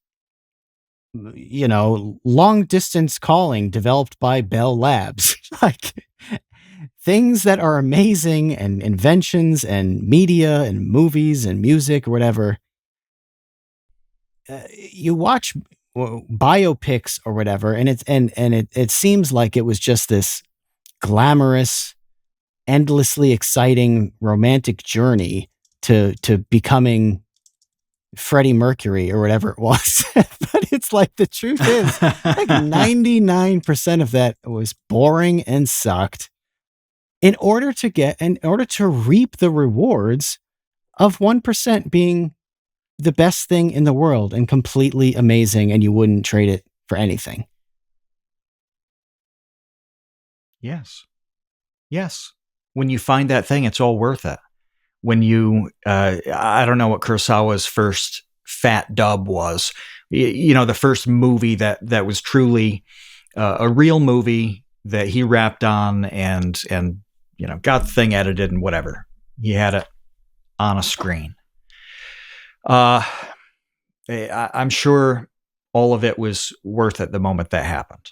long distance calling developed by Bell Labs. Like things that are amazing, and inventions and media and movies and music or whatever. You watch biopics or whatever, and it seems like it was just this glamorous, endlessly exciting romantic journey to becoming Freddie Mercury or whatever it was. But it's like, the truth is, like 99% of that was boring and sucked in order to reap the rewards of 1% being the best thing in the world and completely amazing, and you wouldn't trade it for anything. Yes. Yes. When you find that thing, it's all worth it. When you, I don't know what Kurosawa's first fat dub was, the first movie that was truly a real movie that he rapped on and got the thing edited and whatever. He had it on a screen. I'm sure all of it was worth it the moment that happened.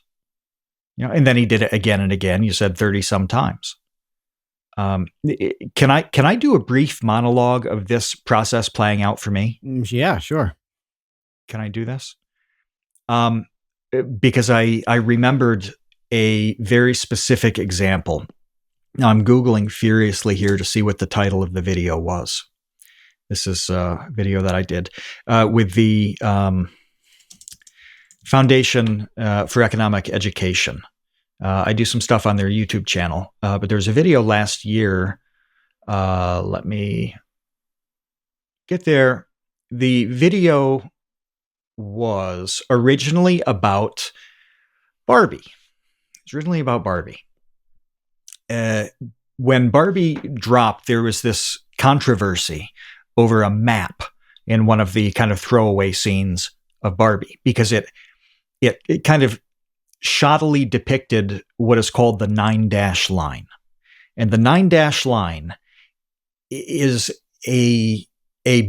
And then he did it again and again. You said 30 some times. Can I do a brief monologue of this process playing out for me? Yeah, sure. Can I do this? Because I remembered a very specific example. Now I'm Googling furiously here to see what the title of the video was. This is a video that I did with the Foundation for Economic Education. I do some stuff on their YouTube channel, but there's a video last year. Let me get there. The video was originally about Barbie. It's originally about Barbie. when Barbie dropped, there was this controversy over a map in one of the kind of throwaway scenes of Barbie, because it kind of shoddily depicted what is called the 9-dash line. And the 9-dash line is a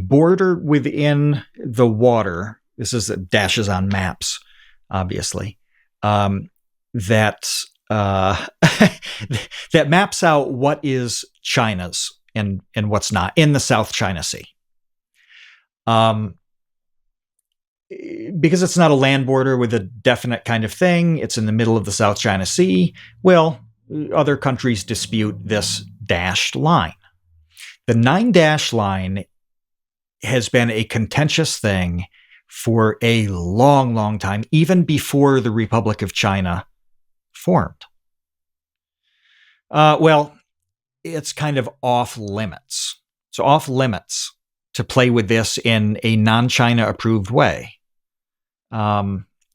border within the water. This is dashes on maps, obviously, that that maps out what is China's and what's not in the South China Sea. Because it's not a land border with a definite kind of thing, it's in the middle of the South China Sea. Well, other countries dispute this dashed line. The 9-dash line has been a contentious thing for a long, long time, even before the Republic of China formed. Well, it's kind of off limits. So off limits to play with this in a non-China approved way.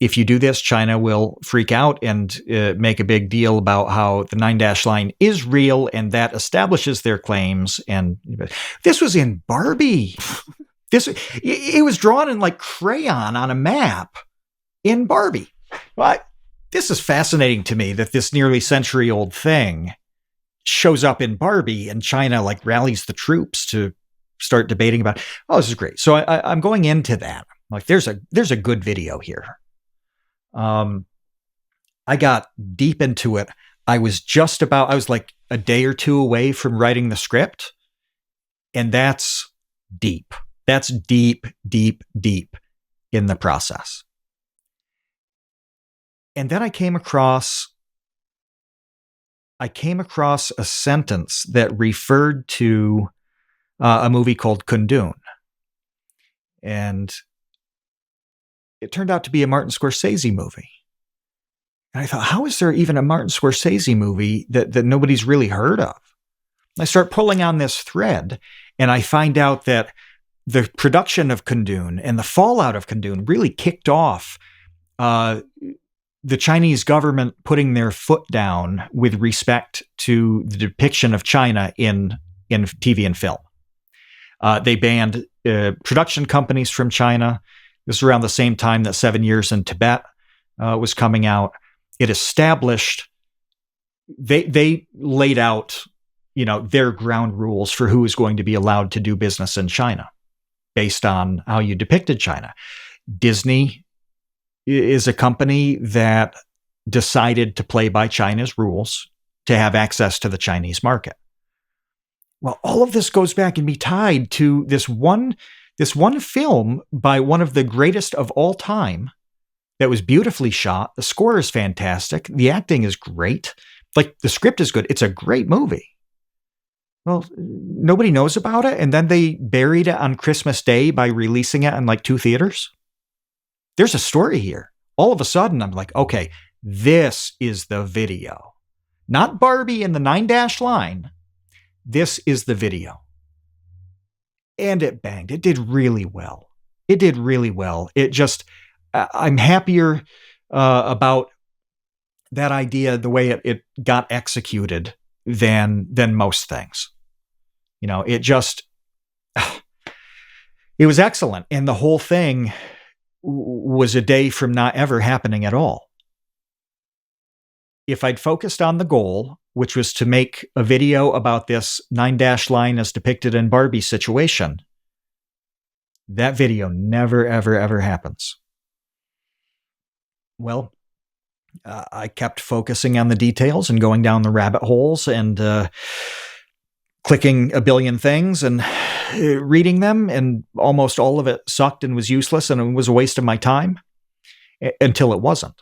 If you do this, China will freak out and make a big deal about how the 9-dash line is real, and that establishes their claims. And this was in Barbie. It was drawn in like crayon on a map in Barbie. Well, this is fascinating to me that this nearly century-old thing shows up in Barbie, and China like rallies the troops to start debating about, oh, this is great. So I'm going into that. Like, there's a good video here. I got deep into it. I was like a day or two away from writing the script. And that's deep. That's deep, deep, deep in the process. And then I came across a sentence that referred to a movie called Kundun. And it turned out to be a Martin Scorsese movie. And I thought, how is there even a Martin Scorsese movie that nobody's really heard of? I start pulling on this thread, and I find out that the production of Kundun and the fallout of Kundun really kicked off the Chinese government putting their foot down with respect to the depiction of China in TV and film. They banned production companies from China. This was around the same time that 7 Years in Tibet was coming out. It established, they laid out, their ground rules for who is going to be allowed to do business in China based on how you depicted China. Disney is a company that decided to play by China's rules to have access to the Chinese market. Well, all of this goes back and be tied to this one film by one of the greatest of all time that was beautifully shot. The score is fantastic. The acting is great. Like, the script is good. It's a great movie. Well, nobody knows about it, and then they buried it on Christmas Day by releasing it in like 2 theaters. There's a story here. All of a sudden, I'm like, okay, this is the video. Not Barbie and the 9-dash line. This is the video. And it banged. It did really well. It did really well. It just, I'm happier about that idea, the way it got executed, than most things. It just, it was excellent. And the whole thing was a day from not ever happening at all. If I'd focused on the goal, which was to make a video about this 9-dash line as depicted in Barbie's situation, that video never, ever, ever happens. Well, I kept focusing on the details and going down the rabbit holes and clicking a billion things and reading them, and almost all of it sucked and was useless and it was a waste of my time until it wasn't.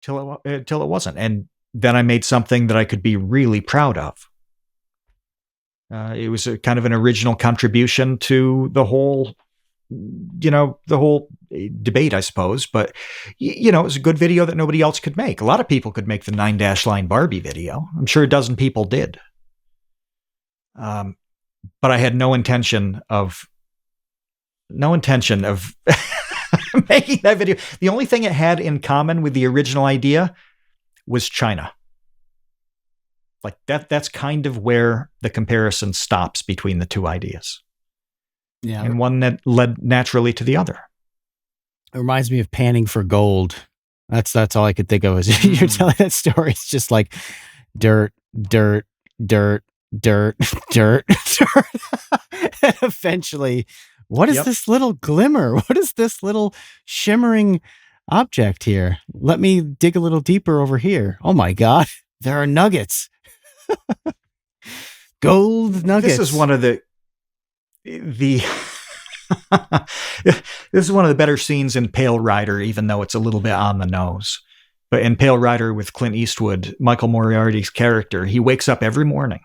Until it wasn't. And then I made something that I could be really proud of. It was a kind of an original contribution to the whole debate, I suppose. But, it was a good video that nobody else could make. A lot of people could make the 9-dash line Barbie video. I'm sure a dozen people did. But I had no intention of making that video. The only thing it had in common with the original idea was China. Like that's kind of where the comparison stops between the two ideas. Yeah. And one that led naturally to the other. It reminds me of Panning for Gold. That's all I could think of as you're telling that story. It's just like dirt, dirt, dirt, dirt, dirt, dirt. And eventually, what is this little glimmer? What is this little shimmering object here? Let me dig a little deeper over here. Oh my God, there are nuggets. Gold nuggets. This is one of the this is one of the better scenes in Pale Rider, even though it's a little bit on the nose. But in Pale Rider with Clint Eastwood, Michael Moriarty's character, he wakes up every morning.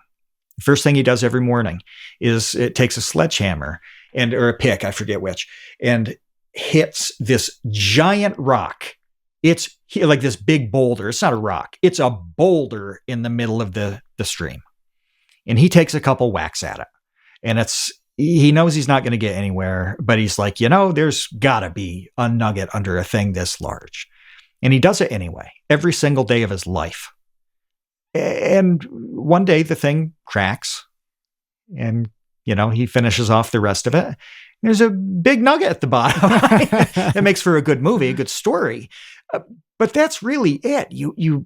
The first thing he does every morning is it takes a sledgehammer or a pick, I forget which, and hits this giant rock. It's like this big boulder. It's not a rock. It's a boulder in the middle of the stream. And he takes a couple whacks at it. And he knows he's not going to get anywhere, but he's like, there's got to be a nugget under a thing this large. And he does it anyway, every single day of his life. And one day the thing cracks and, he finishes off the rest of it. There's a big nugget at the bottom. It makes for a good movie, a good story. But that's really it. You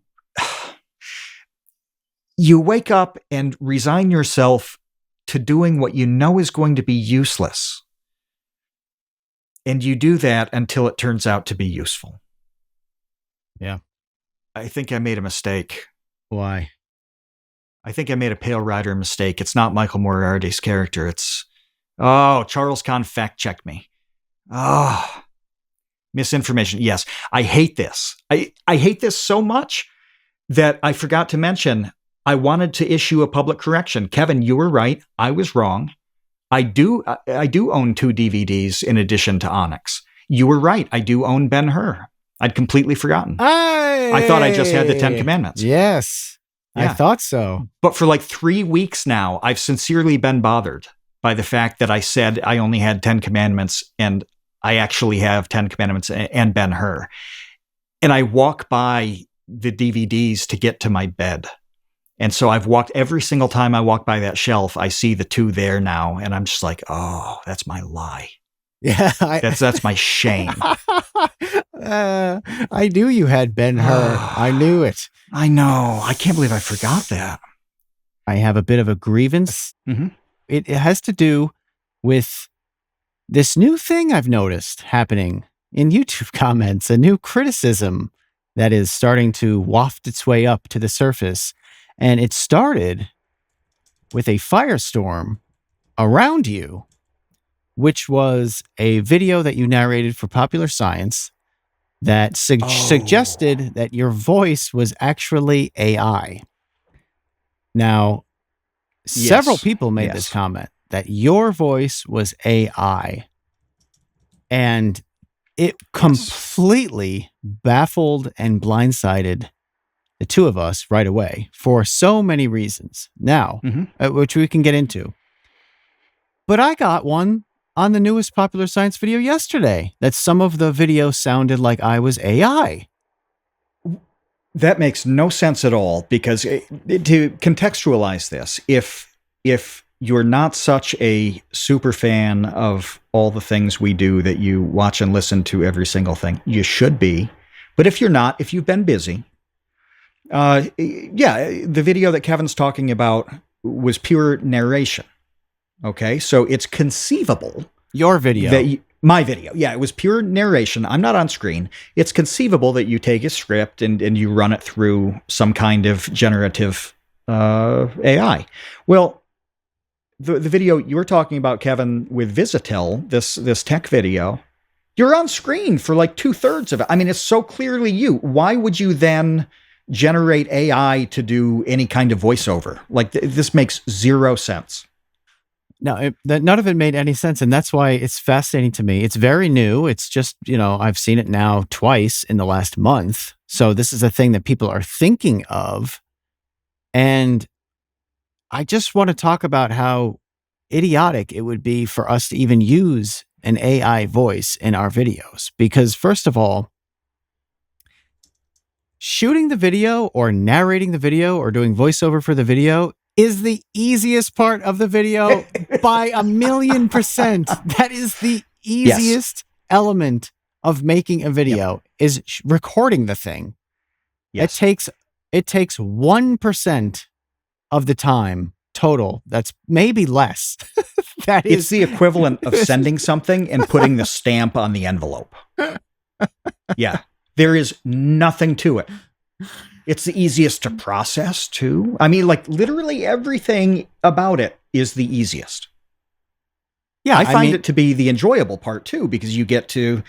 wake up and resign yourself to doing what you know is going to be useless. And you do that until it turns out to be useful. Yeah. I think I made a mistake. Why? I think I made a Pale Rider mistake. It's not Michael Moriarty's character. It's, Charles Kahn fact-checked me. Misinformation. Yes, I hate this. I hate this so much that I forgot to mention I wanted to issue a public correction. Kevin, you were right. I was wrong. I do own 2 DVDs in addition to Onyx. You were right. I do own Ben-Hur. I'd completely forgotten. I thought I just had the 10 Commandments. Yes, yeah. I thought so. But for like 3 weeks now, I've sincerely been bothered by the fact that I said I only had 10 Commandments and I actually have 10 Commandments and Ben-Hur. And I walk by the DVDs to get to my bed. And so I've walked every single time I walk by that shelf, I see the 2 there now. And I'm just like, that's my lie. Yeah. That's my shame. I knew you had Ben-Hur. I knew it. I know. I can't believe I forgot that. I have a bit of a grievance. Mm-hmm. It has to do with this new thing I've noticed happening in YouTube comments, a new criticism that is starting to waft its way up to the surface. And it started with a firestorm around you, which was a video that you narrated for Popular Science that suggested that your voice was actually AI. Now, several people made this comment that your voice was AI. And it completely baffled and blindsided the 2 of us right away for so many reasons. Now, which we can get into. But I got one on the newest Popular Science video yesterday that some of the video sounded like I was AI. That makes no sense at all, because to contextualize this, if you're not such a super fan of all the things we do that you watch and listen to every single thing, you should be. But if you're not, if you've been busy, the video that Kevin's talking about was pure narration. Okay, so it's conceivable. Your video. My video. Yeah, it was pure narration. I'm not on screen. It's conceivable that you take a script and you run it through some kind of generative AI. Well, the video you were talking about, Kevin, with Visitel, this tech video, you're on screen for like 2/3 of it. I mean, it's so clearly you. Why would you then generate AI to do any kind of voiceover? Like, this makes zero sense. No, none of it made any sense. And that's why it's fascinating to me. It's very new. It's just, I've seen it now twice in the last month. So this is a thing that people are thinking of. And I just want to talk about how idiotic it would be for us to even use an AI voice in our videos. Because first of all, shooting the video or narrating the video or doing voiceover for the video is the easiest part of the video by 1,000,000%. That is the easiest element of making a video is recording the thing. Yes. It takes 1% of the time total. That's maybe less. It's the equivalent of sending something and putting the stamp on the envelope. Yeah. There is nothing to it. It's the easiest to process too. I mean, like literally everything about it is the easiest. Yeah, I find it to be the enjoyable part too, because you get to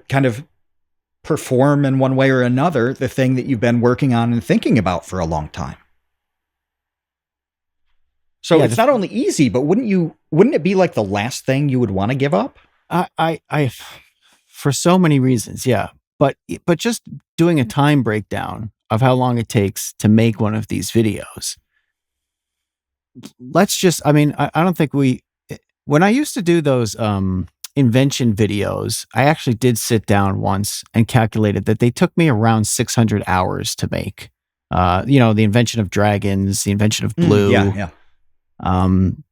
kind of perform in one way or another the thing that you've been working on and thinking about for a long time. So it's not only easy, but wouldn't it be like the last thing you would want to give up? I for so many reasons, yeah. But just doing a time breakdown of how long it takes to make one of these videos. I don't think when I used to do those invention videos, I actually did sit down once and calculated that they took me around 600 hours to make. The invention of dragons, the invention of blue,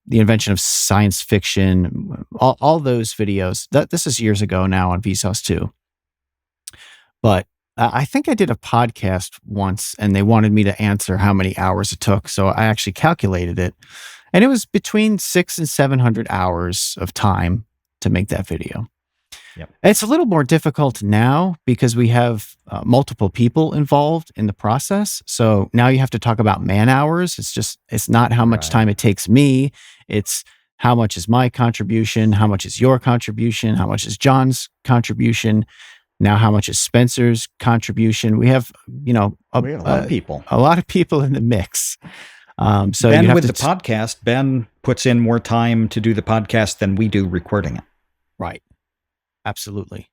the invention of science fiction, all those videos. This is years ago now on Vsauce too. But I think I did a podcast once and they wanted me to answer how many hours it took. So I actually calculated it. And it was between 600 and 700 hours of time to make that video. Yep. It's a little more difficult now because we have multiple people involved in the process. So now you have to talk about man hours. It's not how much time it takes me. It's how much is my contribution? How much is your contribution? How much is John's contribution? Now, how much is Spencer's contribution? We have, a lot of people. A lot of people in the mix. So Ben, with the podcast, Ben puts in more time to do the podcast than we do recording it. Right. Absolutely.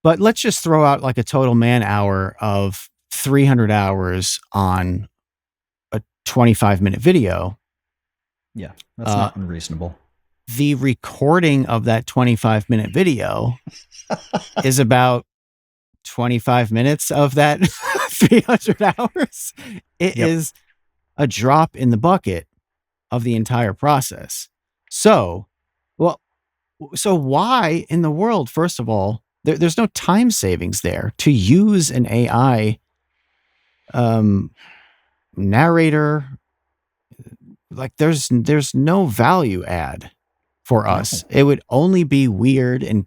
But let's just throw out like a total man hour of 300 hours on a 25-minute video. Yeah, that's not unreasonable. The recording of that 25-minute video is about 25 minutes of that 300 hours. It is a drop in the bucket of the entire process. So why in the world, first of all, there's no time savings there to use an AI narrator. Like there's no value add for us. It would only be weird and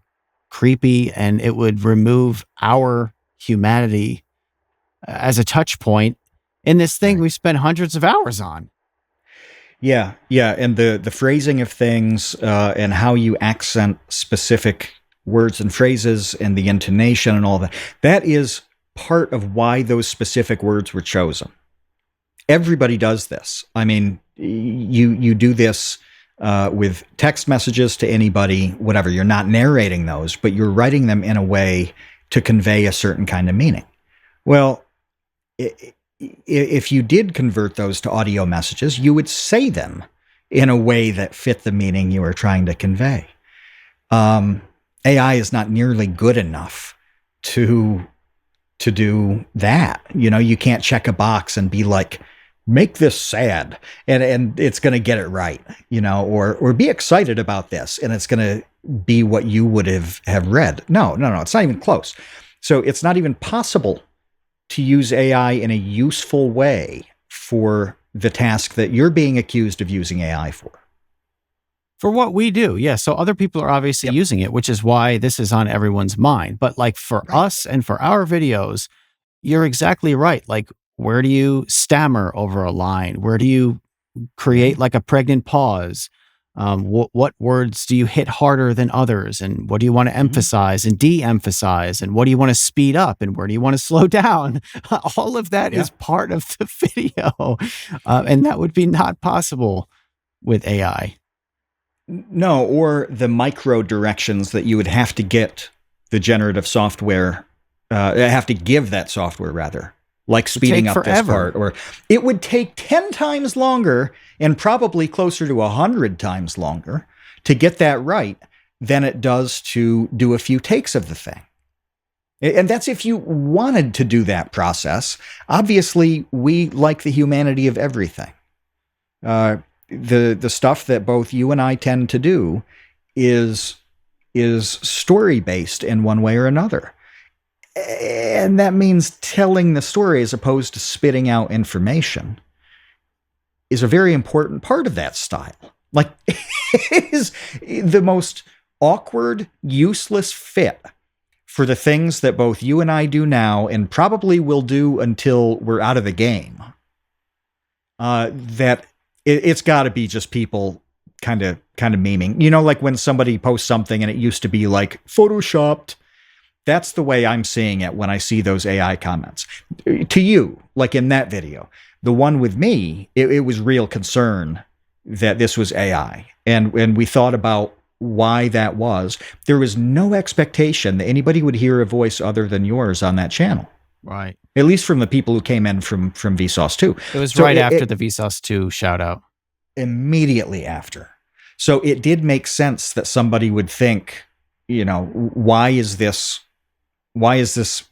creepy, and it would remove our humanity as a touch point in this thing we spent hundreds of hours on. Yeah. And the phrasing of things and how you accent specific words and phrases and the intonation and all that is part of why those specific words were chosen. Everybody does this. I mean, you do this with text messages to anybody, whatever. You're not narrating those, but you're writing them in a way to convey a certain kind of meaning. Well, if you did convert those to audio messages, you would say them in a way that fit the meaning you were trying to convey. AI is not nearly good enough to do that. You can't check a box and be like, make this sad and it's going to get it right, or be excited about this and it's going to be what you would have read. No, it's not even close. So it's not even possible to use AI in a useful way for the task that you're being accused of using AI for. For what we do, yeah. So other people are obviously using it, which is why this is on everyone's mind. But like for us and for our videos, you're exactly right. Like, where do you stammer over a line? Where do you create like a pregnant pause? What words do you hit harder than others? And what do you want to emphasize and de-emphasize? And what do you want to speed up? And where do you want to slow down? All of that is part of the video. And that would be not possible with AI. No, or the micro directions that you would have to get the generative software, have to give that software rather. Like speeding up this part, or it would take 10 times longer and probably closer to 100 times longer to get that right than it does to do a few takes of the thing. And that's if you wanted to do that process. Obviously, we like the humanity of everything. The stuff that both you and I tend to do is story based in one way or another. And that means telling the story as opposed to spitting out information is a very important part of that style. Like, it is the most awkward, useless fit for the things that both you and I do now and probably will do until we're out of the game. That it's got to be just people kind of memeing. You know, like when somebody posts something and it used to be like photoshopped. That's the way I'm seeing it when I see those AI comments. To you, like in that video, the one with me, it was real concern that this was AI. And we thought about why that was. There was no expectation that anybody would hear a voice other than yours on that channel. Right. At least from the people who came in from Vsauce 2. It was so after the Vsauce 2 shout out. Immediately after. So it did make sense that somebody would think, you know, why is this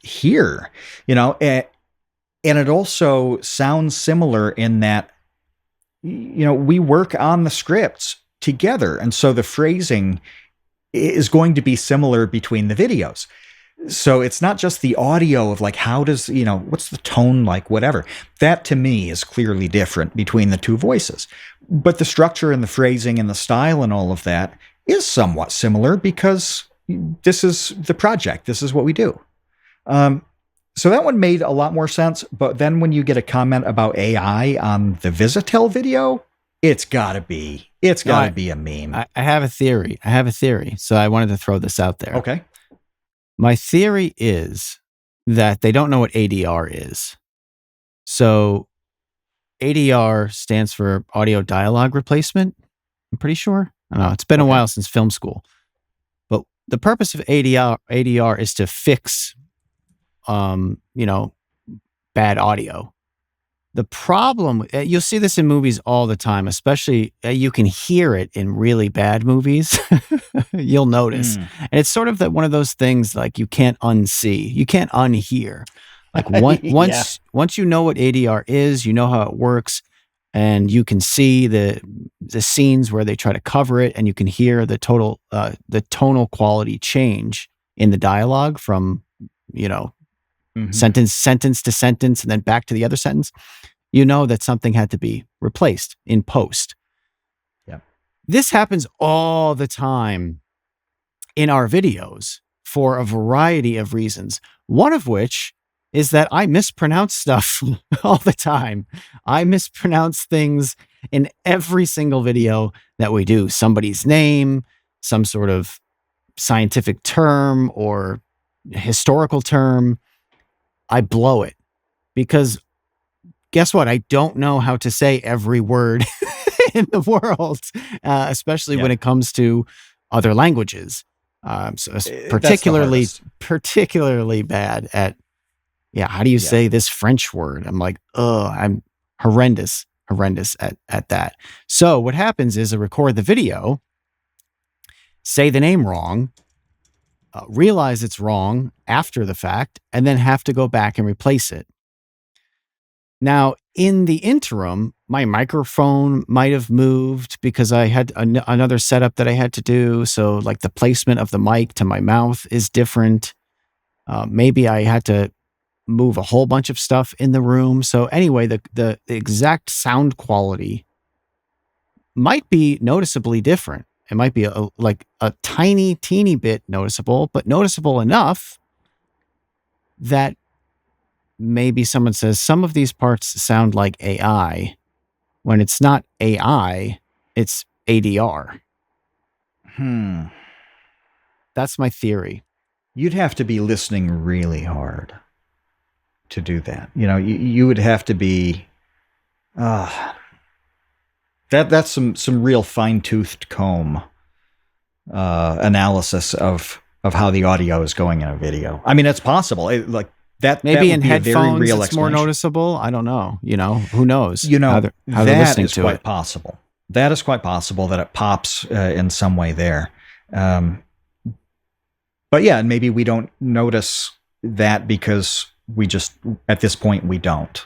here? You know, and it also sounds similar in that, you know, we work on the scripts together. And so the phrasing is going to be similar between the videos. So it's not just the audio of like, how does, you know, what's the tone like, whatever. That to me is clearly different between the two voices. But the structure and the phrasing and the style and all of that is somewhat similar because this is the project. This is what we do. So that one made a lot more sense. But then when you get a comment about AI on the Visitel video, it's gotta be a meme. I have a theory. So I wanted to throw this out there. Okay. My theory is that they don't know what ADR is. So ADR stands for audio dialogue replacement. I'm pretty sure. I don't know. It's been a while since film school. But the purpose of ADR is to fix you know, bad audio. The problem, you'll see this in movies all the time, especially you can hear it in really bad movies. You'll notice. And it's sort of one of those things like you can't unsee, you can't unhear. Like once you know what ADR is, you know how it works, and you can see the scenes where they try to cover it, and you can hear the tonal quality change in the dialogue from, you know, sentence to sentence and then back to the other sentence. You know that something had to be replaced in post. Yeah. This happens all the time in our videos for a variety of reasons. One of which is that I mispronounce stuff all the time. I mispronounce things in every single video that we do. Somebody's name, some sort of scientific term or historical term. I blow it because guess what? I don't know how to say every word in the world, especially when it comes to other languages. So particularly bad at, how do you say this French word? I'm like, I'm horrendous at that. So what happens is I record the video, say the name wrong, realize it's wrong after the fact, and then have to go back and replace it. Now, in the interim, my microphone might have moved because I had another setup that I had to do. So like the placement of the mic to my mouth is different. Maybe I had to move a whole bunch of stuff in the room. So anyway, the exact sound quality might be noticeably different. It might be like a teeny bit noticeable, but noticeable enough that maybe someone says some of these parts sound like AI when it's not AI, it's ADR. That's my theory. You'd have to be listening really hard to do that. You know, you would have to be, that's some real fine-toothed comb analysis of how the audio is going in a video. I mean, it's possible. Maybe in headphones it's more noticeable. I don't know. You know, who knows? You know, how they're listening to it. Possible. That is quite possible that it pops in some way there. But yeah, maybe we don't notice that because we just, at this point, we don't.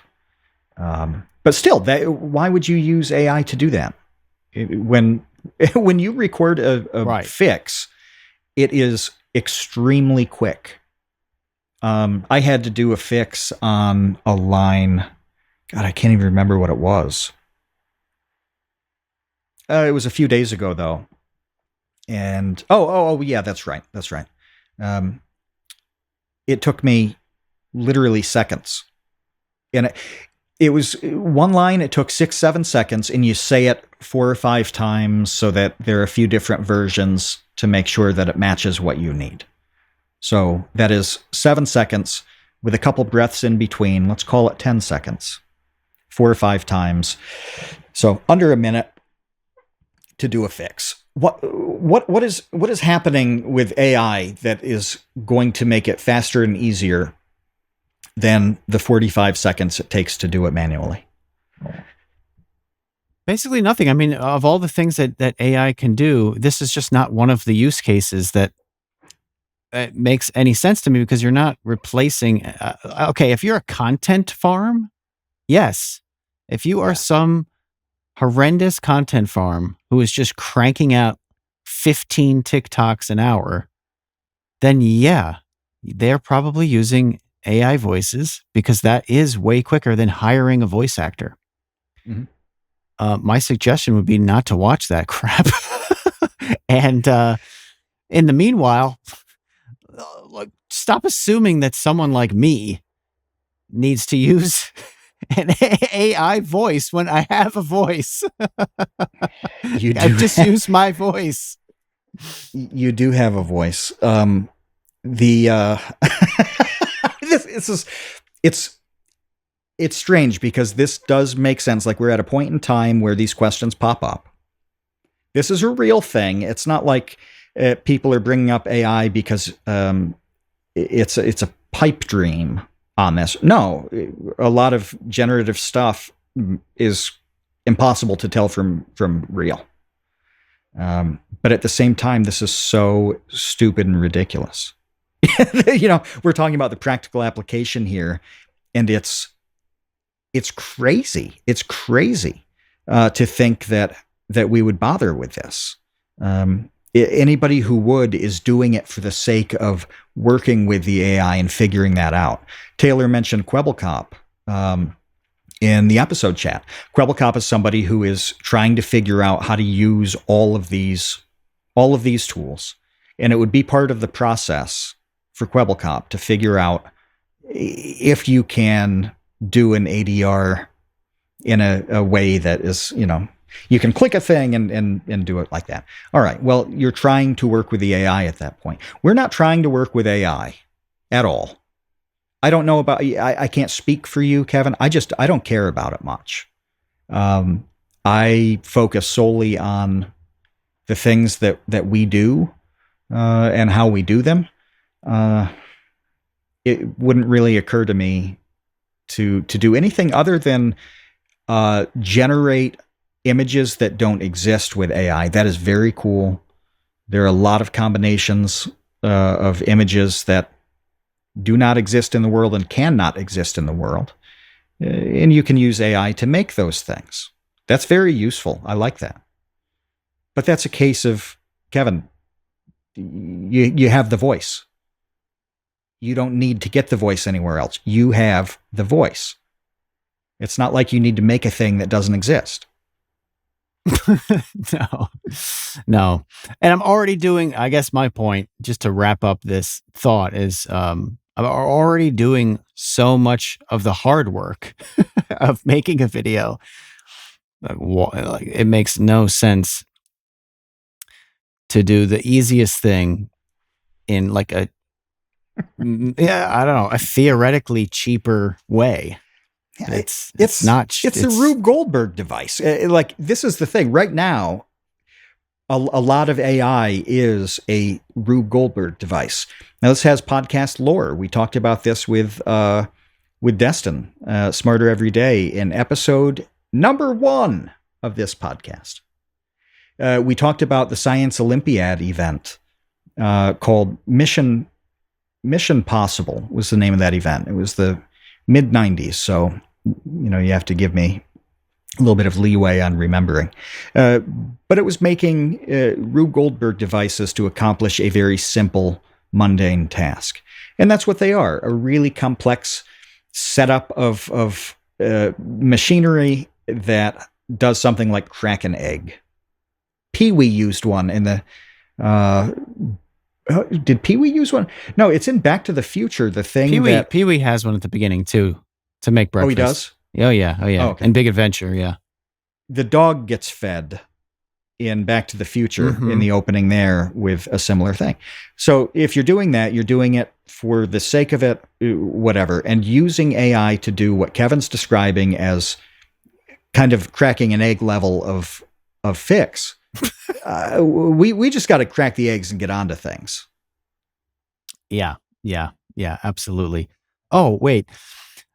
But still, why would you use AI to do that? When when you record a Right. fix, it is extremely quick. I had to do a fix on a line. God, I can't even remember what it was. It was a few days ago, though. And yeah, that's right. That's right. It took me literally seconds. And it was one line, it took 6-7 seconds, and you say it 4 or 5 times so that there are a few different versions to make sure that it matches what you need. So that is 7 seconds with a couple breaths in between. Let's call it 10 seconds, 4 or 5 times. So under a minute to do a fix. What is happening with AI that is going to make it faster and easier than the 45 seconds it takes to do it manually? Basically nothing. I mean, of all the things that AI can do, this is just not one of the use cases that makes any sense to me, because you're not replacing. Okay, if you're a content farm, yes. If you are some horrendous content farm who is just cranking out 15 TikToks an hour, then yeah, they're probably using AI voices, because that is way quicker than hiring a voice actor. Mm-hmm. My suggestion would be not to watch that crap. And in the meanwhile, stop assuming that someone like me needs to use an AI voice when I have a voice. I just use my voice. You do have a voice. This is it's strange, because this does make sense. Like, we're at a point in time where these questions pop up. This is a real thing. It's not like people are bringing up AI because it's a pipe dream on this. No, a lot of generative stuff is impossible to tell from real. But at the same time, this is so stupid and ridiculous. We're talking about the practical application here, and it's crazy. It's crazy to think that we would bother with this. Anybody who would is doing it for the sake of working with the AI and figuring that out. Taylor mentioned Kwebbelkop in the episode chat. Kwebbelkop is somebody who is trying to figure out how to use all of these tools, and it would be part of the process for Kwebbelkop to figure out if you can do an ADR in a way that is, you can click a thing and do it like that. All right. Well, you're trying to work with the AI at that point. We're not trying to work with AI at all. I don't know about, I can't speak for you, Kevin. I don't care about it much. I focus solely on the things that we do and how we do them. It wouldn't really occur to me to do anything other than generate images that don't exist with AI. That is very cool. There are a lot of combinations of images that do not exist in the world and cannot exist in the world. And you can use AI to make those things. That's very useful. I like that. But that's a case of, Kevin, you have the voice. You don't need to get the voice anywhere else. You have the voice. It's not like you need to make a thing that doesn't exist. No. And I'm already doing, I guess my point, just to wrap up this thought, is I'm already doing so much of the hard work of making a video. Like, it makes no sense to do the easiest thing in like a a theoretically cheaper way. It's a Rube Goldberg device. Like, this is the thing right now. A lot of AI is a Rube Goldberg device. Now, this has podcast lore. We talked about this with Destin, Smarter Every Day, in episode number 1 of this podcast. We talked about the Science Olympiad event called Mission Mission Possible was the name of that event. It was the mid 90s. So, you have to give me a little bit of leeway on remembering. But it was making Rube Goldberg devices to accomplish a very simple, mundane task. And that's what they are, a really complex setup of machinery that does something like crack an egg. Pee-wee used one in the... did Pee-wee use one? No, it's in Back to the Future, the thing that... Pee-wee has one at the beginning, too, to make breakfast. Oh, he does? Oh, yeah. Oh, yeah. Oh, okay. And Big Adventure, yeah. The dog gets fed in Back to the Future in the opening there with a similar thing. So if you're doing that, you're doing it for the sake of it, whatever, and using AI to do what Kevin's describing as kind of cracking an egg level of fix. We just got to crack the eggs and get on to things. Yeah, absolutely. Oh, wait.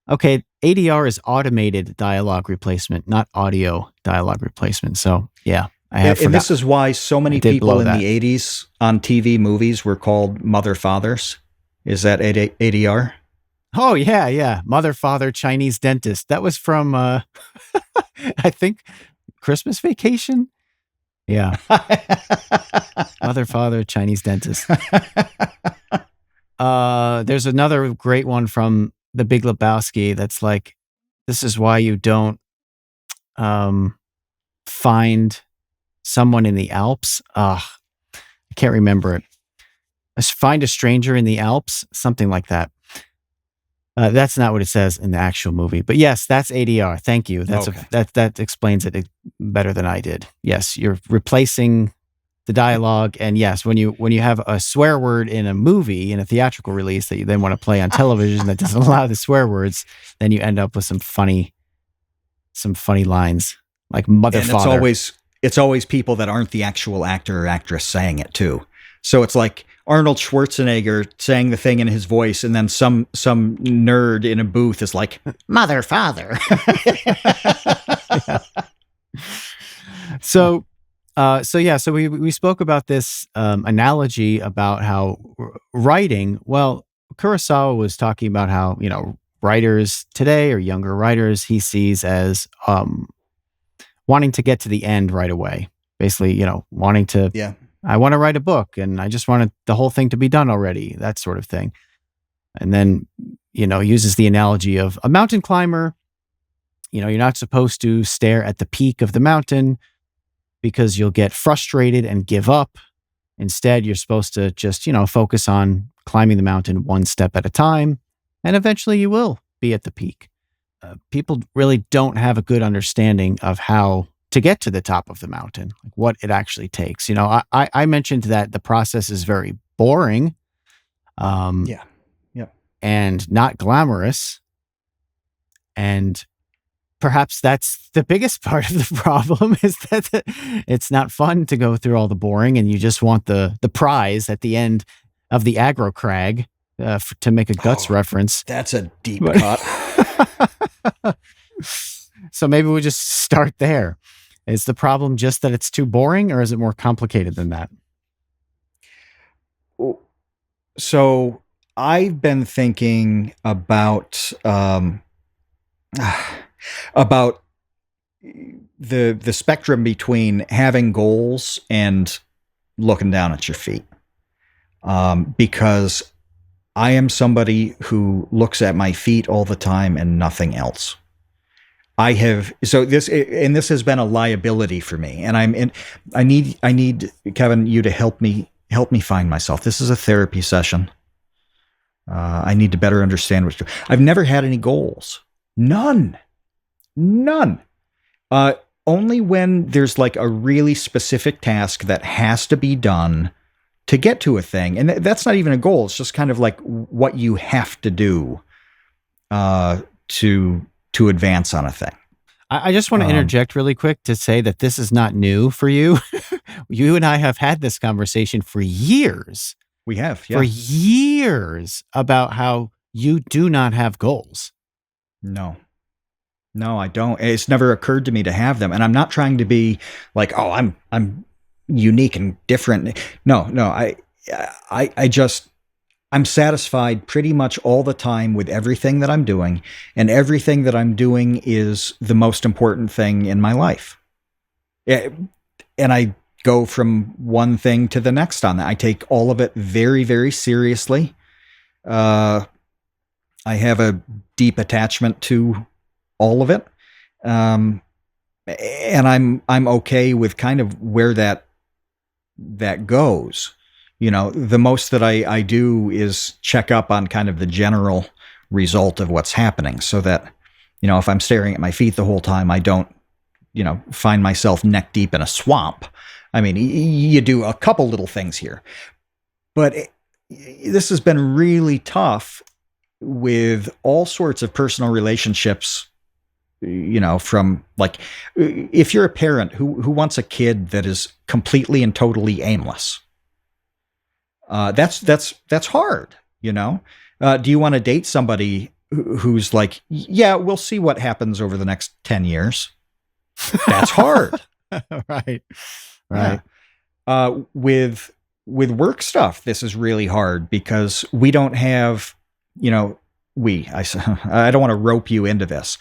Okay, ADR is automated dialogue replacement, not audio dialogue replacement. So, yeah, I have. And this is why so many people in the 80s on TV movies were called mother fathers. Is that ADR? Oh, yeah. Mother, father, Chinese dentist. That was from, I think, Christmas Vacation. Yeah. Mother, father, Chinese dentist. There's another great one from The Big Lebowski that's like, this is why you don't find someone in the Alps. I can't remember it. Find a stranger in the Alps, something like that. That's not what it says in the actual movie, but yes, that's ADR. Thank you. That's okay. That explains it better than I did. Yes, you're replacing the dialogue, and yes, when you have a swear word in a movie, in a theatrical release that you then want to play on television that doesn't allow the swear words, then you end up with some funny lines like mother, and father. It's always people that aren't the actual actor or actress saying it too. So it's like Arnold Schwarzenegger saying the thing in his voice, and then some nerd in a booth is like, mother, father. So we spoke about this analogy about how writing. Well, Kurosawa was talking about how writers today, or younger writers, he sees as wanting to get to the end right away. Basically, wanting to. Yeah. I want to write a book, and I just wanted the whole thing to be done already. That sort of thing. And then uses the analogy of a mountain climber. You're not supposed to stare at the peak of the mountain, because you'll get frustrated and give up. Instead, you're supposed to just, focus on climbing the mountain one step at a time, and eventually you will be at the peak. People really don't have a good understanding of how to get to the top of the mountain, like what it actually takes. I mentioned that the process is very boring, Yeah. and not glamorous, and perhaps that's the biggest part of the problem, is that it's not fun to go through all the boring, and you just want the prize at the end of the aggro crag, to make a Guts reference. That's a deep cut. So maybe we just start there. Is the problem just that it's too boring, or is it more complicated than that? So I've been thinking about the spectrum between having goals and looking down at your feet. Because I am somebody who looks at my feet all the time and nothing else. This has been a liability for me, and I need Kevin, you to help me find myself. This is a therapy session. I need to better understand I've never had any goals. None. Only when there's like a really specific task that has to be done to get to a thing. And that's not even a goal. It's just kind of like what you have to do to advance on a thing. I just want to interject really quick to say that this is not new for you. You and I have had this conversation for years. We have, yeah. For years, about how you do not have goals. No, I don't. It's never occurred to me to have them. And I'm not trying to be like, oh, I'm unique and different. No, I just, I'm satisfied pretty much all the time with everything that I'm doing, and everything that I'm doing is the most important thing in my life. Eh, And I go from one thing to the next on that. I take all of it very, very seriously. Uh, I have a deep attachment to all of it, um, and I'm okay with kind of where that goes. The most that I do is check up on kind of the general result of what's happening, so that if I'm staring at my feet the whole time, I don't find myself neck deep in a swamp. I mean, you do a couple little things here, but this has been really tough with all sorts of personal relationships. From like, if you're a parent who wants a kid that is completely and totally aimless, that's hard. Do you want to date somebody who's like, yeah, we'll see what happens over the next 10 years? That's hard. Right. Yeah. Right. With work stuff, this is really hard because we don't have, I don't want to rope you into this,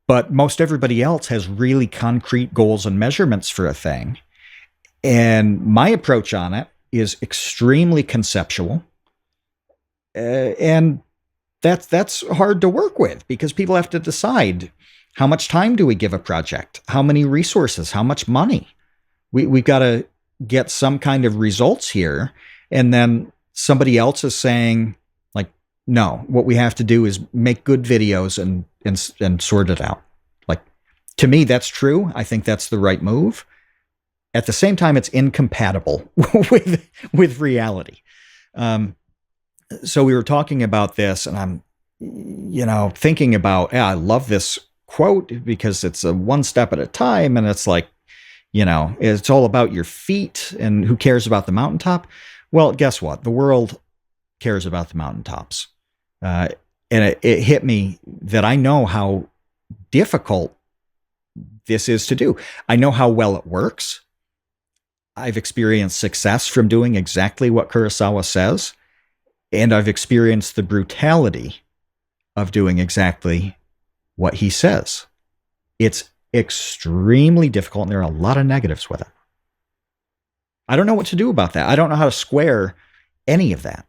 but most everybody else has really concrete goals and measurements for a thing. And my approach on it is extremely conceptual. And that's hard to work with because people have to decide, how much time do we give a project? How many resources? How much money? We've got to get some kind of results here. And then somebody else is saying, like, no, what we have to do is make good videos and sort it out. Like, to me, that's true. I think that's the right move. At the same time, it's incompatible with reality. So we were talking about this, and I'm, thinking about, I love this quote because it's a one step at a time, and it's like, it's all about your feet, and who cares about the mountaintop? Well, guess what? The world cares about the mountaintops. And it hit me that I know how difficult this is to do. I know how well it works. I've experienced success from doing exactly what Kurosawa says, and I've experienced the brutality of doing exactly what he says. It's extremely difficult, and there are a lot of negatives with it. I don't know what to do about that. I don't know how to square any of that.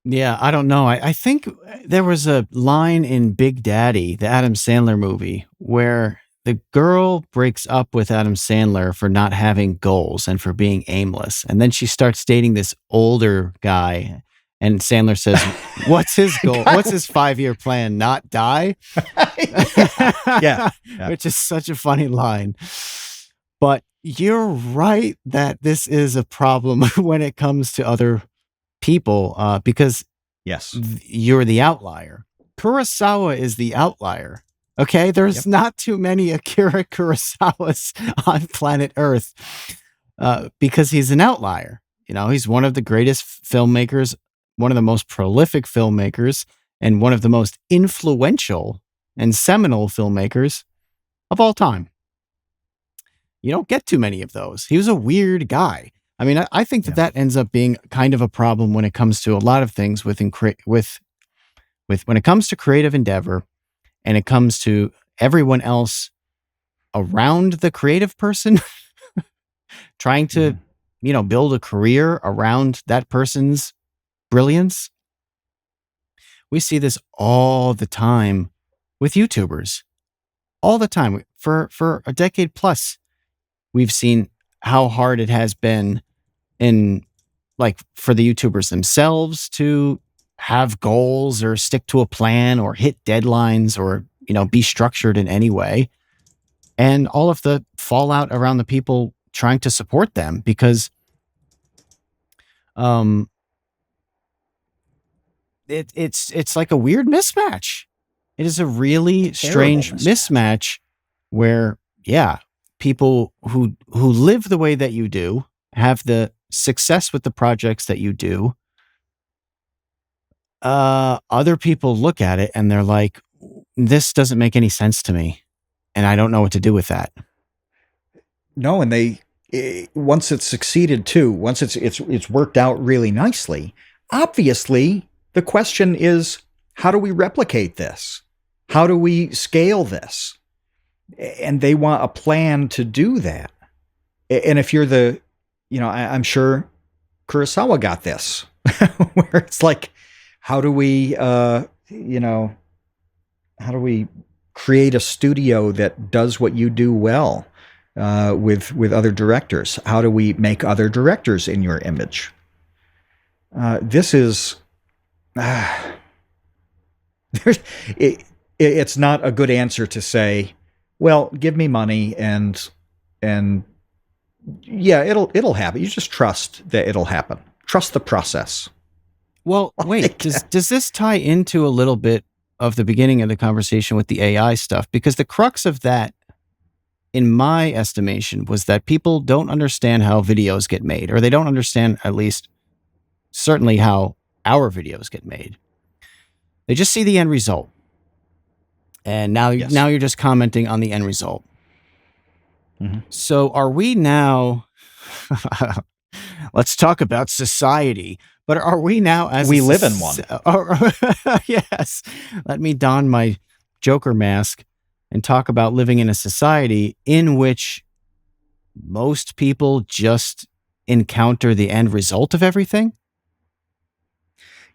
Yeah, I don't know. I think there was a line in Big Daddy, the Adam Sandler movie, where the girl breaks up with Adam Sandler for not having goals and for being aimless. And then she starts dating this older guy. And Sandler says, what's his goal? What's his 5-year plan? Not die? Yeah. Which is such a funny line. But you're right that this is a problem when it comes to other people, because Yes. you're the outlier. Kurosawa is the outlier. Okay, there's not too many Akira Kurosawas on planet Earth, because he's an outlier. He's one of the greatest filmmakers, one of the most prolific filmmakers, and one of the most influential and seminal filmmakers of all time. You don't get too many of those. He was a weird guy. I mean, I think that ends up being kind of a problem when it comes to a lot of things with when it comes to creative endeavor, and it comes to everyone else around the creative person trying to, build a career around that person's brilliance. We see this all the time with YouTubers. All the time. For a decade plus, we've seen how hard it has been for the YouTubers themselves to have goals or stick to a plan or hit deadlines or, be structured in any way. And all of the fallout around the people trying to support them, because it's like a weird mismatch. It is a really strange mismatch where, people who live the way that you do, have the success with the projects that you do, other people look at it and they're like, this doesn't make any sense to me, and I don't know what to do with that. No, and once it's succeeded too, once it's worked out really nicely, obviously the question is, how do we replicate this? How do we scale this? And they want a plan to do that. And if you're I'm sure Kurosawa got this, where it's like, how do we, how do we create a studio that does what you do well with other directors? How do we make other directors in your image? This is, it's not a good answer to say, well, give me money and yeah, it'll happen. You just trust that it'll happen. Trust the process. Well, wait, does this tie into a little bit of the beginning of the conversation with the AI stuff? Because the crux of that, in my estimation, was that people don't understand how videos get made, or they don't understand, at least certainly, how our videos get made. They just see the end result. And now you're just commenting on the end result. Mm-hmm. So are we now, let's talk about society, but are we now, as we live in one? Yes. Let me don my Joker mask and talk about living in a society in which most people just encounter the end result of everything.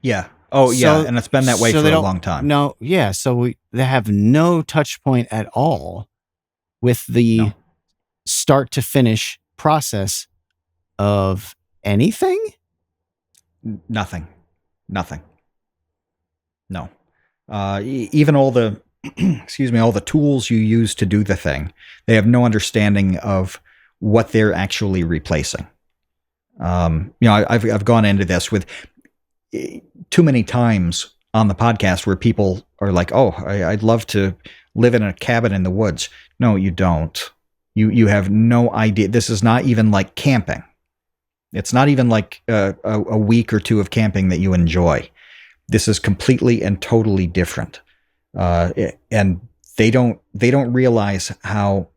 Yeah. Oh, yeah. And it's been that way for a long time. No. Yeah. So they have no touch point at all with the start to finish process of anything. Nothing. No. Even all the, all the tools you use to do the thing, they have no understanding of what they're actually replacing. I've gone into this with too many times on the podcast where people are like, oh, I'd love to live in a cabin in the woods. No, you don't. You have no idea. This is not even like camping. It's not even like a week or two of camping that you enjoy. This is completely and totally different. And they don't realize how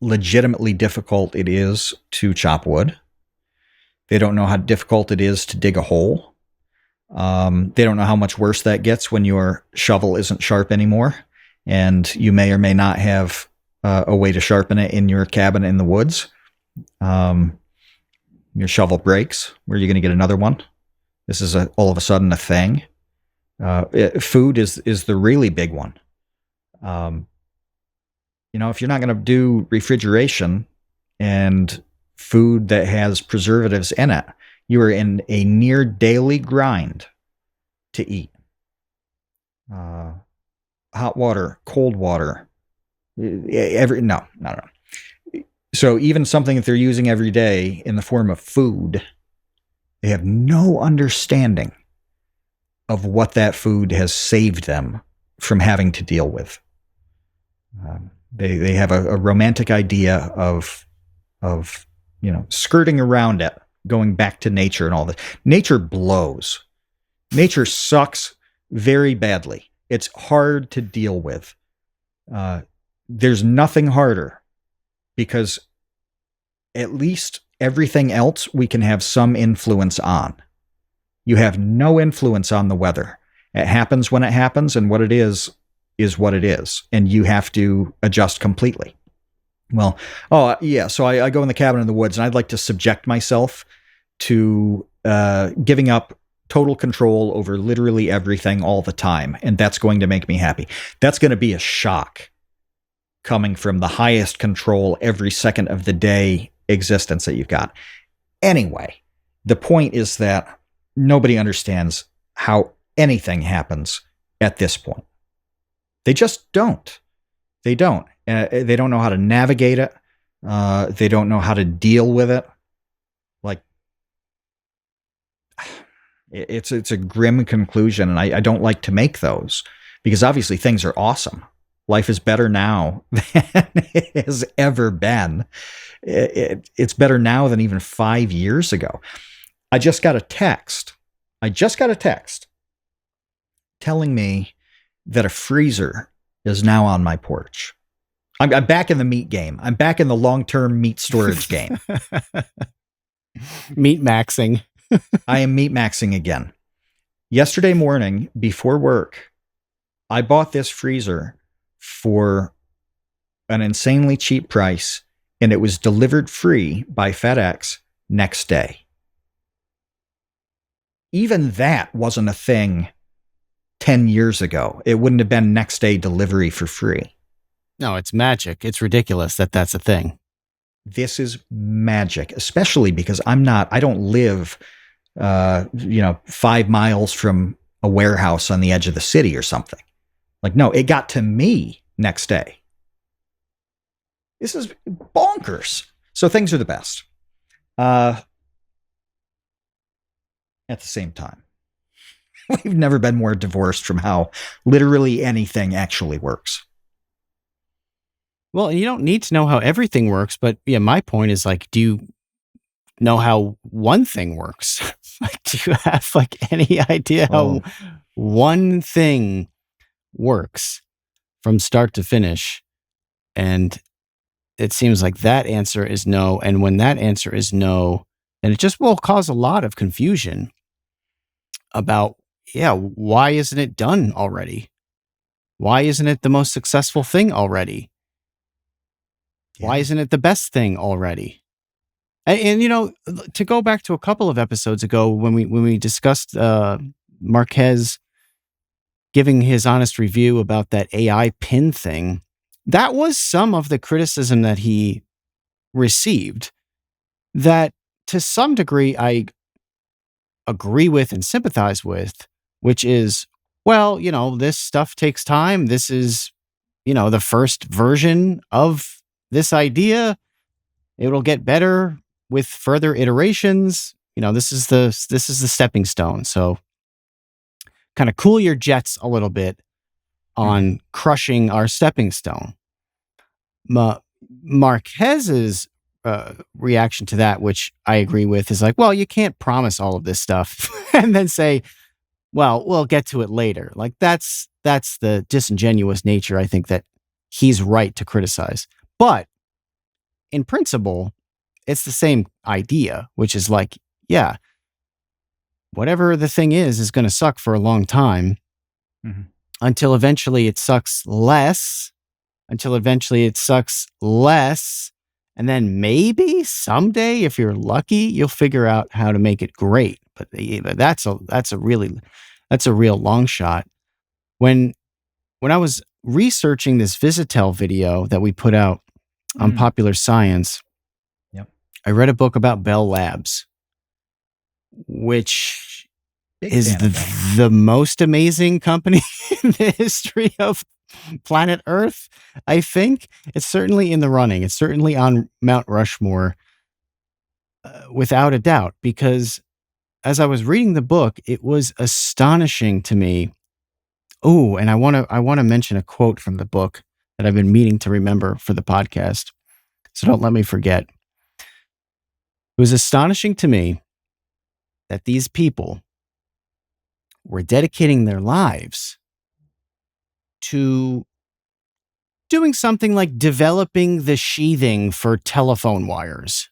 legitimately difficult it is to chop wood. They don't know how difficult it is to dig a hole. They don't know how much worse that gets when your shovel isn't sharp anymore, and you may or may not have a way to sharpen it in your cabin in the woods. Your shovel breaks. Where are you going to get another one? This is all of a sudden a thing. Food is the really big one. If you're not going to do refrigeration and food that has preservatives in it, you are in a near daily grind to eat. Hot water, cold water, no. So even something that they're using every day in the form of food, they have no understanding of what that food has saved them from having to deal with. They have a romantic idea of skirting around it, going back to nature and all that. Nature blows. Nature sucks very badly. It's hard to deal with. There's nothing harder, because at least everything else we can have some influence on. You have no influence on the weather. It happens when it happens, and what it is what it is, and you have to adjust completely. Well, so I go in the cabin in the woods, and I'd like to subject myself to giving up total control over literally everything all the time, and that's going to make me happy. That's going to be a shock coming from the highest control every second of the day existence that you've got. Anyway, the point is that nobody understands how anything happens at this point. They just don't. They don't. They don't know how to navigate it. They don't know how to deal with it. Like, it's a grim conclusion, and I don't like to make those, because obviously things are awesome. Life is better now than it has ever been. It's better now than even 5 years ago. I just got a text telling me that a freezer is now on my porch. I'm back in the meat game. I'm back in the long-term meat storage game. Meat maxing. I am meat maxing again. Yesterday morning before work, I bought this freezer for an insanely cheap price, and it was delivered free by FedEx next day. Even that wasn't a thing 10 years ago. It wouldn't have been next day delivery for free. No, it's magic. It's ridiculous that that's a thing. This is magic, especially because I don't live, 5 miles from a warehouse on the edge of the city or something. Like, no, it got to me next day. This is bonkers. So things are the best. At the same time, we've never been more divorced from how literally anything actually works. Well, you don't need to know how everything works, but yeah, my point is like, do you know how one thing works? Like, do you have like any idea how one thing works from start to finish? And it seems like that answer is no. And when that answer is no, then it just will cause a lot of confusion about, why isn't it done already? Why isn't it the most successful thing already? Why isn't it the best thing already? And to go back to a couple of episodes ago when we discussed Marquez giving his honest review about that AI pin thing, that was some of the criticism that he received that to some degree I agree with and sympathize with, which is, well, this stuff takes time. This is, the first version of this idea. It'll get better with further iterations. This is the stepping stone. So kind of cool your jets a little bit on crushing our stepping stone. Marquez's reaction to that, which I agree with, is like, well, you can't promise all of this stuff and then say, well, we'll get to it later. Like that's the disingenuous nature, I think, that he's right to criticize. But in principle, it's the same idea, which is like, whatever the thing is going to suck for a long time until eventually it sucks less, and then maybe someday, if you're lucky, you'll figure out how to make it great. But that's a real long shot. When I was researching this Visitel video that we put out on Popular Science, I read a book about Bell Labs, which is the most amazing company in the history of planet Earth. I think it's certainly in the running. It's certainly on Mount Rushmore, without a doubt, because as I was reading the book, it was astonishing to me. Oh, and I want to mention a quote from the book that I've been meaning to remember for the podcast. So don't let me forget. It was astonishing to me that these people were dedicating their lives to doing something like developing the sheathing for telephone wires.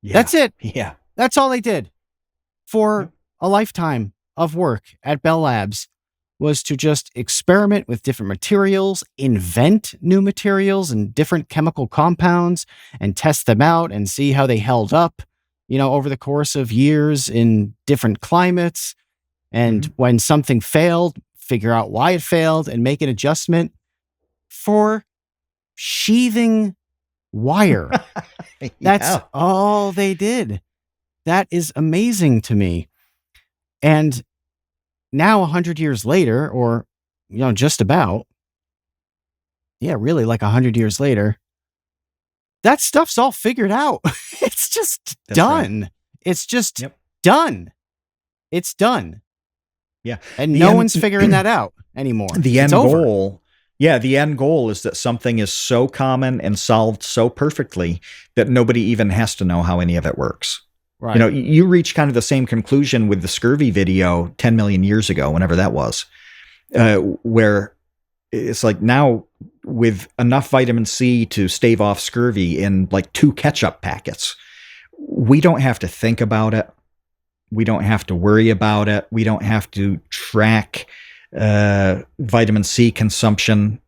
That's it. Yeah. That's all they did for a lifetime of work at Bell Labs, was to just experiment with different materials, invent new materials and different chemical compounds, and test them out and see how they held up, over the course of years in different climates. And when something failed, figure out why it failed and make an adjustment for sheathing wire. That's all they did. That is amazing to me. And now 100 years later, or, just about, really like 100 years later, that stuff's all figured out. It's just done. Right. It's just done. It's done. Yeah. And no one's figuring that out anymore. The end goal. Yeah. The end goal is that something is so common and solved so perfectly that nobody even has to know how any of it works. Right. You reach kind of the same conclusion with the scurvy video 10 million years ago, whenever that was, where it's like now with enough vitamin C to stave off scurvy in like 2 ketchup packets, we don't have to think about it. We don't have to worry about it. We don't have to track vitamin C consumption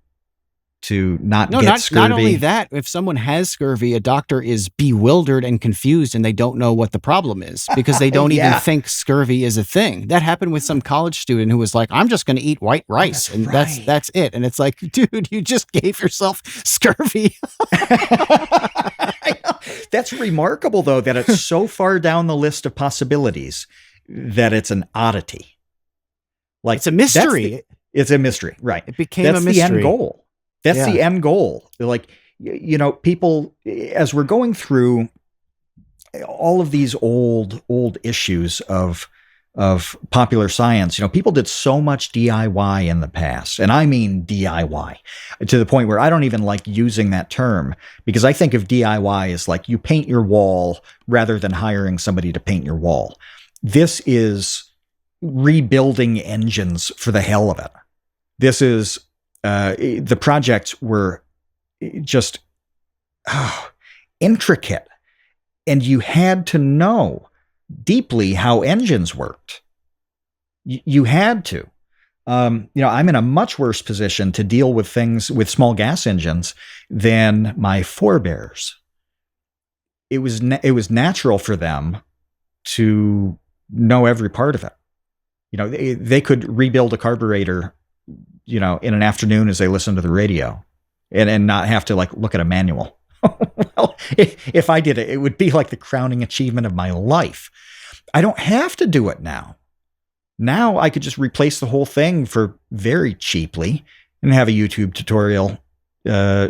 to not No, get not only scurvy. that, if someone has scurvy, a doctor is bewildered and confused and they don't know what the problem is because they don't even Yeah. think scurvy is a thing. That happened with some college student who was like, "I'm just going to eat white Oh, rice that's and right. that's it." And it's like, "Dude, you just gave yourself scurvy." That's remarkable, though, that it's so far down the list of possibilities that it's an oddity. Like It's a mystery. it's a mystery, right? It became That's a the end mystery. goal. That's Yeah. the end goal. Like, people, as we're going through all of these old issues of popular science, people did so much DIY in the past, and I mean DIY to the point where I don't even like using that term, because I think of DIY as like you paint your wall rather than hiring somebody to paint your wall. This is rebuilding engines for the hell of it. This is the projects were just intricate, and you had to know deeply how engines worked. You had to. I'm in a much worse position to deal with things with small gas engines than my forebears. It was natural for them to know every part of it. They could rebuild a carburetor, in an afternoon as they listen to the radio, and not have to like look at a manual. Well, if I did it, it would be like the crowning achievement of my life. I don't have to do it now. Now I could just replace the whole thing for very cheaply and have a YouTube tutorial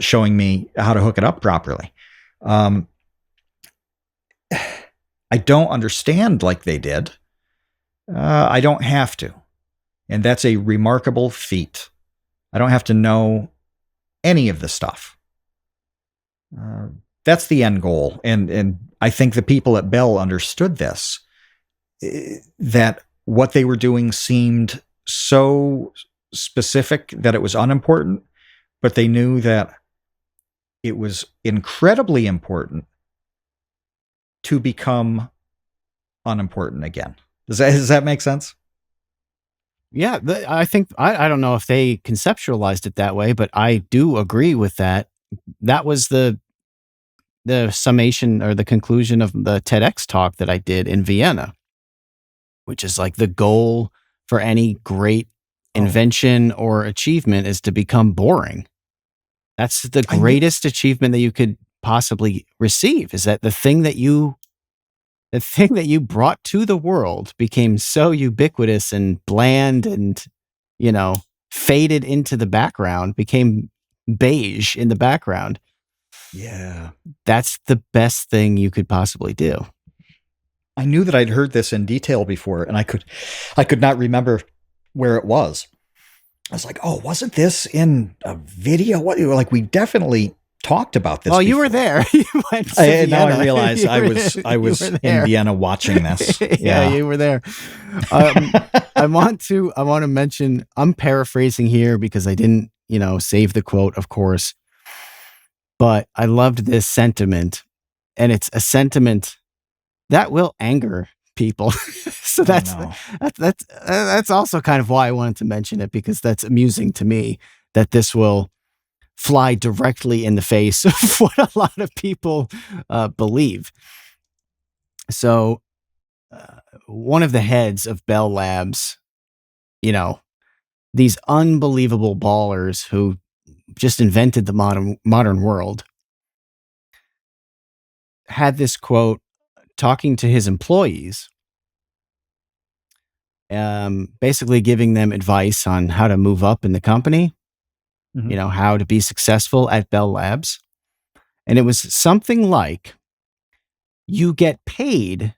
showing me how to hook it up properly. I don't understand like they did. I don't have to. And that's a remarkable feat. I don't have to know any of the stuff. That's the end goal. And I think the people at Bell understood this, that what they were doing seemed so specific that it was unimportant, but they knew that it was incredibly important to become unimportant again. Does that make sense? Yeah, I think I don't know if they conceptualized it that way, but I do agree with that. That was the summation or the conclusion of the TEDx talk that I did in Vienna, which is like the goal for any great Oh, invention or achievement is to become boring. That's the I knew. greatest achievement that you could possibly receive, is that the thing that you brought to the world became so ubiquitous and bland and, you know, faded into the background, became beige in the background. Yeah. That's the best thing you could possibly do. I knew that I'd heard this in detail before, and I could not remember where it was. I was like, "Oh, wasn't this in a video?" What, like, we definitely talked about this Well, you were before. there. You went to Now I Vienna. realize You I were, was you were in there. Vienna watching this. Yeah, Yeah. you were there. I want to mention, I'm paraphrasing here because I didn't, save the quote, of course, but I loved this sentiment, and it's a sentiment that will anger people. So Oh that's no. that's also kind of why I wanted to mention it, because that's amusing to me that this will fly directly in the face of what a lot of people believe. So, one of the heads of Bell Labs, you know, these unbelievable ballers who just invented the modern world, had this quote talking to his employees, basically giving them advice on how to move up in the company, Mhm. how to be successful at Bell Labs. And it was something like, you get paid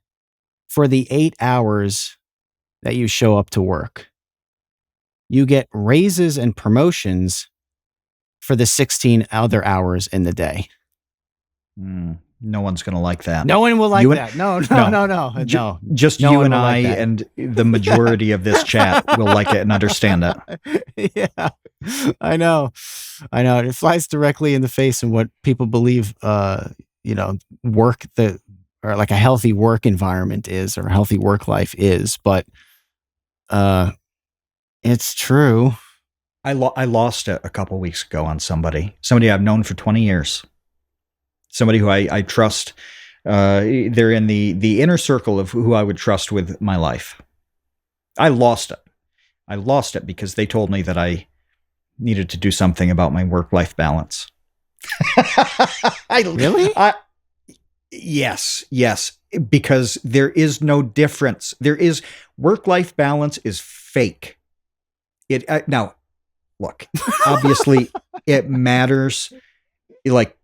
for the 8 hours that you show up to work. You get raises and promotions for the 16 other hours in the day. Mm. No one's going to like that. No one will like You and that. No, no, no, no, no, j- no. just No you one and will I like that. and the majority of this chat will like it and understand it. Yeah, I know. I know. It flies directly in the face of what people believe, work or like a healthy work environment is, or a healthy work life is. But uh, it's true. I lost it a couple weeks ago on somebody I've known for 20 years, somebody who I trust. They're in the inner circle of who I would trust with my life. I lost it. I lost it because they told me that I needed to do something about my work-life balance. Really? Yes, because there is no difference. Work-life balance is fake. Now, look, obviously it matters. Like,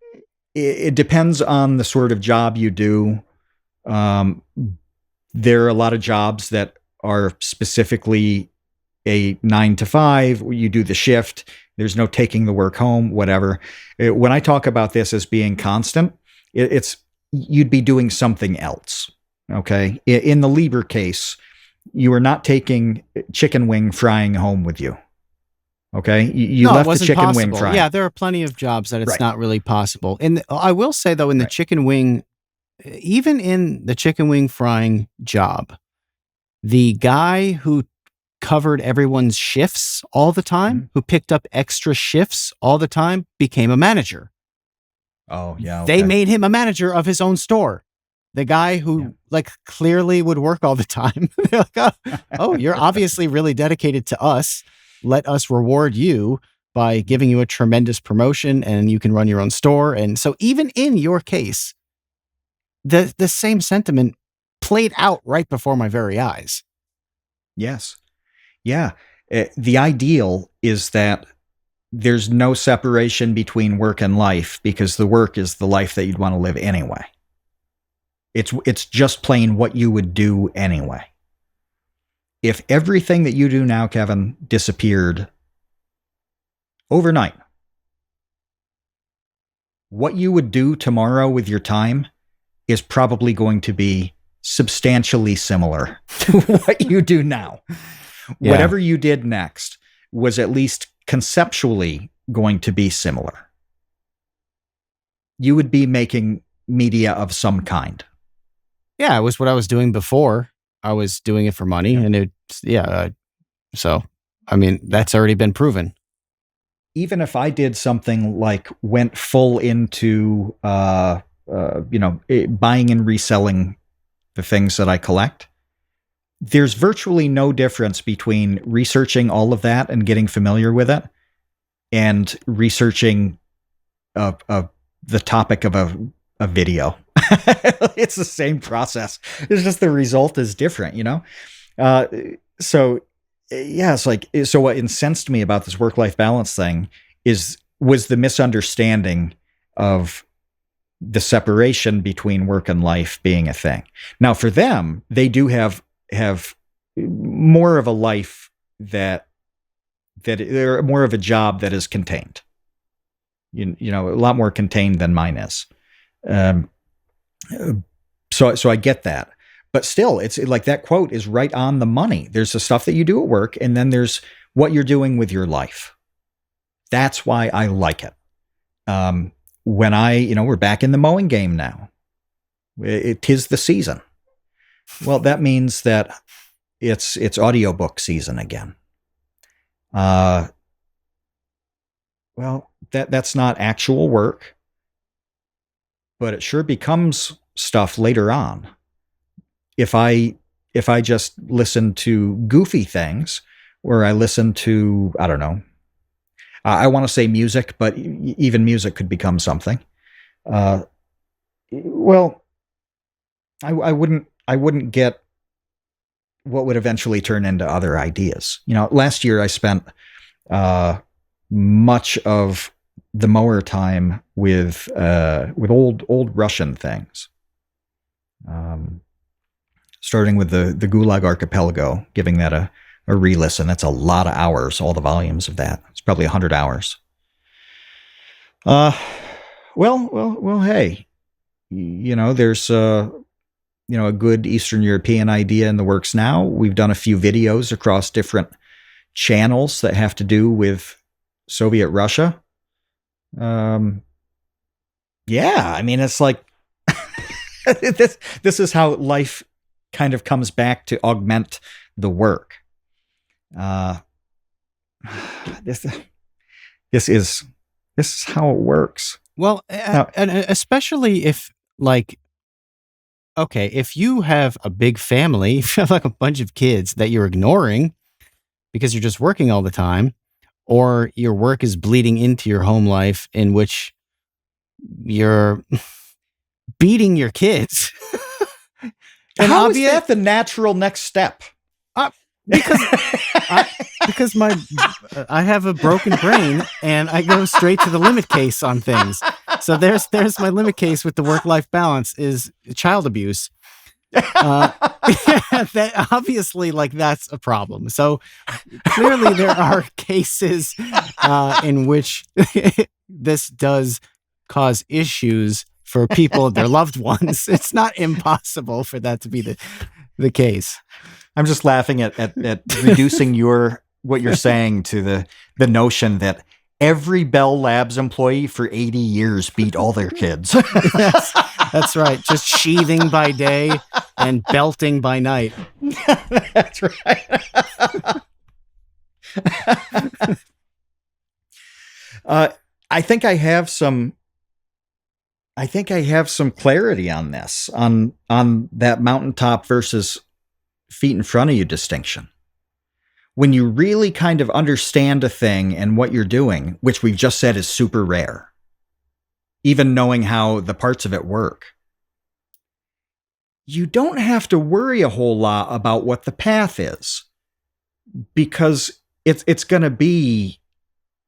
it depends on the sort of job you do. There are a lot of jobs that are specifically a 9 to 5, where you do the shift. There's no taking the work home, whatever. When I talk about this as being constant, it's you'd be doing something else. Okay. In the Lieber case, you are not taking chicken wing frying home with you. Okay. You No, it left the wasn't chicken wing possible. frying. Yeah, there are plenty of jobs that it's Right. not really possible. And I will say though, in the Right. chicken wing, even in the chicken wing frying job, the guy who covered everyone's shifts all the time, Mhm. who picked up extra shifts all the time, became a manager. Oh, yeah. They Okay. made him a manager of his own store. The guy who like clearly would work all the time. They're like, oh, you're obviously really dedicated to us. Let us reward you by giving you a tremendous promotion, and you can run your own store. And so even in your case, the same sentiment played out right before my very eyes. Yes. Yeah. The ideal is that there's no separation between work and life, because the work is the life that you'd want to live anyway. It's just plain what you would do anyway. If everything that you do now, Kevin, disappeared overnight, what you would do tomorrow with your time is probably going to be substantially similar to what you do now. Yeah. Whatever you did next was at least conceptually going to be similar. You would be making media of some kind. Yeah, it was what I was doing before. I was doing it for money, and so I mean, that's already been proven. Even if I did something like went full into, buying and reselling the things that I collect, there's virtually no difference between researching all of that and getting familiar with it and researching the topic of a video. It's the same process. It's just the result is different, So yeah, it's like, so what incensed me about this work-life balance thing was the misunderstanding of the separation between work and life being a thing. Now, for them, they do have more of a life that they're more of a job that is contained. A lot more contained than mine is. So I get that. But still, it's like that quote is right on the money. There's the stuff that you do at work, and then there's what you're doing with your life. That's why I like it. When we're back in the mowing game now. It is the season. Well, that means that it's audiobook season again. Well, that's not actual work, but it sure becomes stuff later on. If I just listen to goofy things, or I listen to, I don't know, I want to say music, but even music could become something. Well, I wouldn't get what would eventually turn into other ideas. Last year I spent much of the mower time with old Russian things. Starting with the Gulag Archipelago, giving that a re-listen. That's a lot of hours, all the volumes of that. It's probably 100 hours. Well, hey, there's a good Eastern European idea in the works now. We've done a few videos across different channels that have to do with Soviet Russia. Yeah, I mean, it's like this is how life kind of comes back to augment the work. Uh, this this is how it works. Well, Now, and especially if, like, okay, if you have a big family, if you have like a bunch of kids that you're ignoring because you're just working all the time, or your work is bleeding into your home life in which you're beating your kids. And how is obvious, that the natural next step? because I because I have a broken brain and I go straight to the limit case on things. So there's my limit case with the work-life balance is child abuse. That obviously, like, that's a problem. So clearly there are cases in which this does cause issues for people, their loved ones. It's not impossible for that to be the case. I'm just laughing at reducing what you're saying to the notion that every Bell Labs employee for 80 years beat all their kids. Yes, that's right. Just sheathing by day and belting by night. That's right. I think I have some clarity on this, on that mountaintop versus feet in front of you distinction. When you really kind of understand a thing and what you're doing, which we've just said is super rare, even knowing how the parts of it work, you don't have to worry a whole lot about what the path is, because it's going to be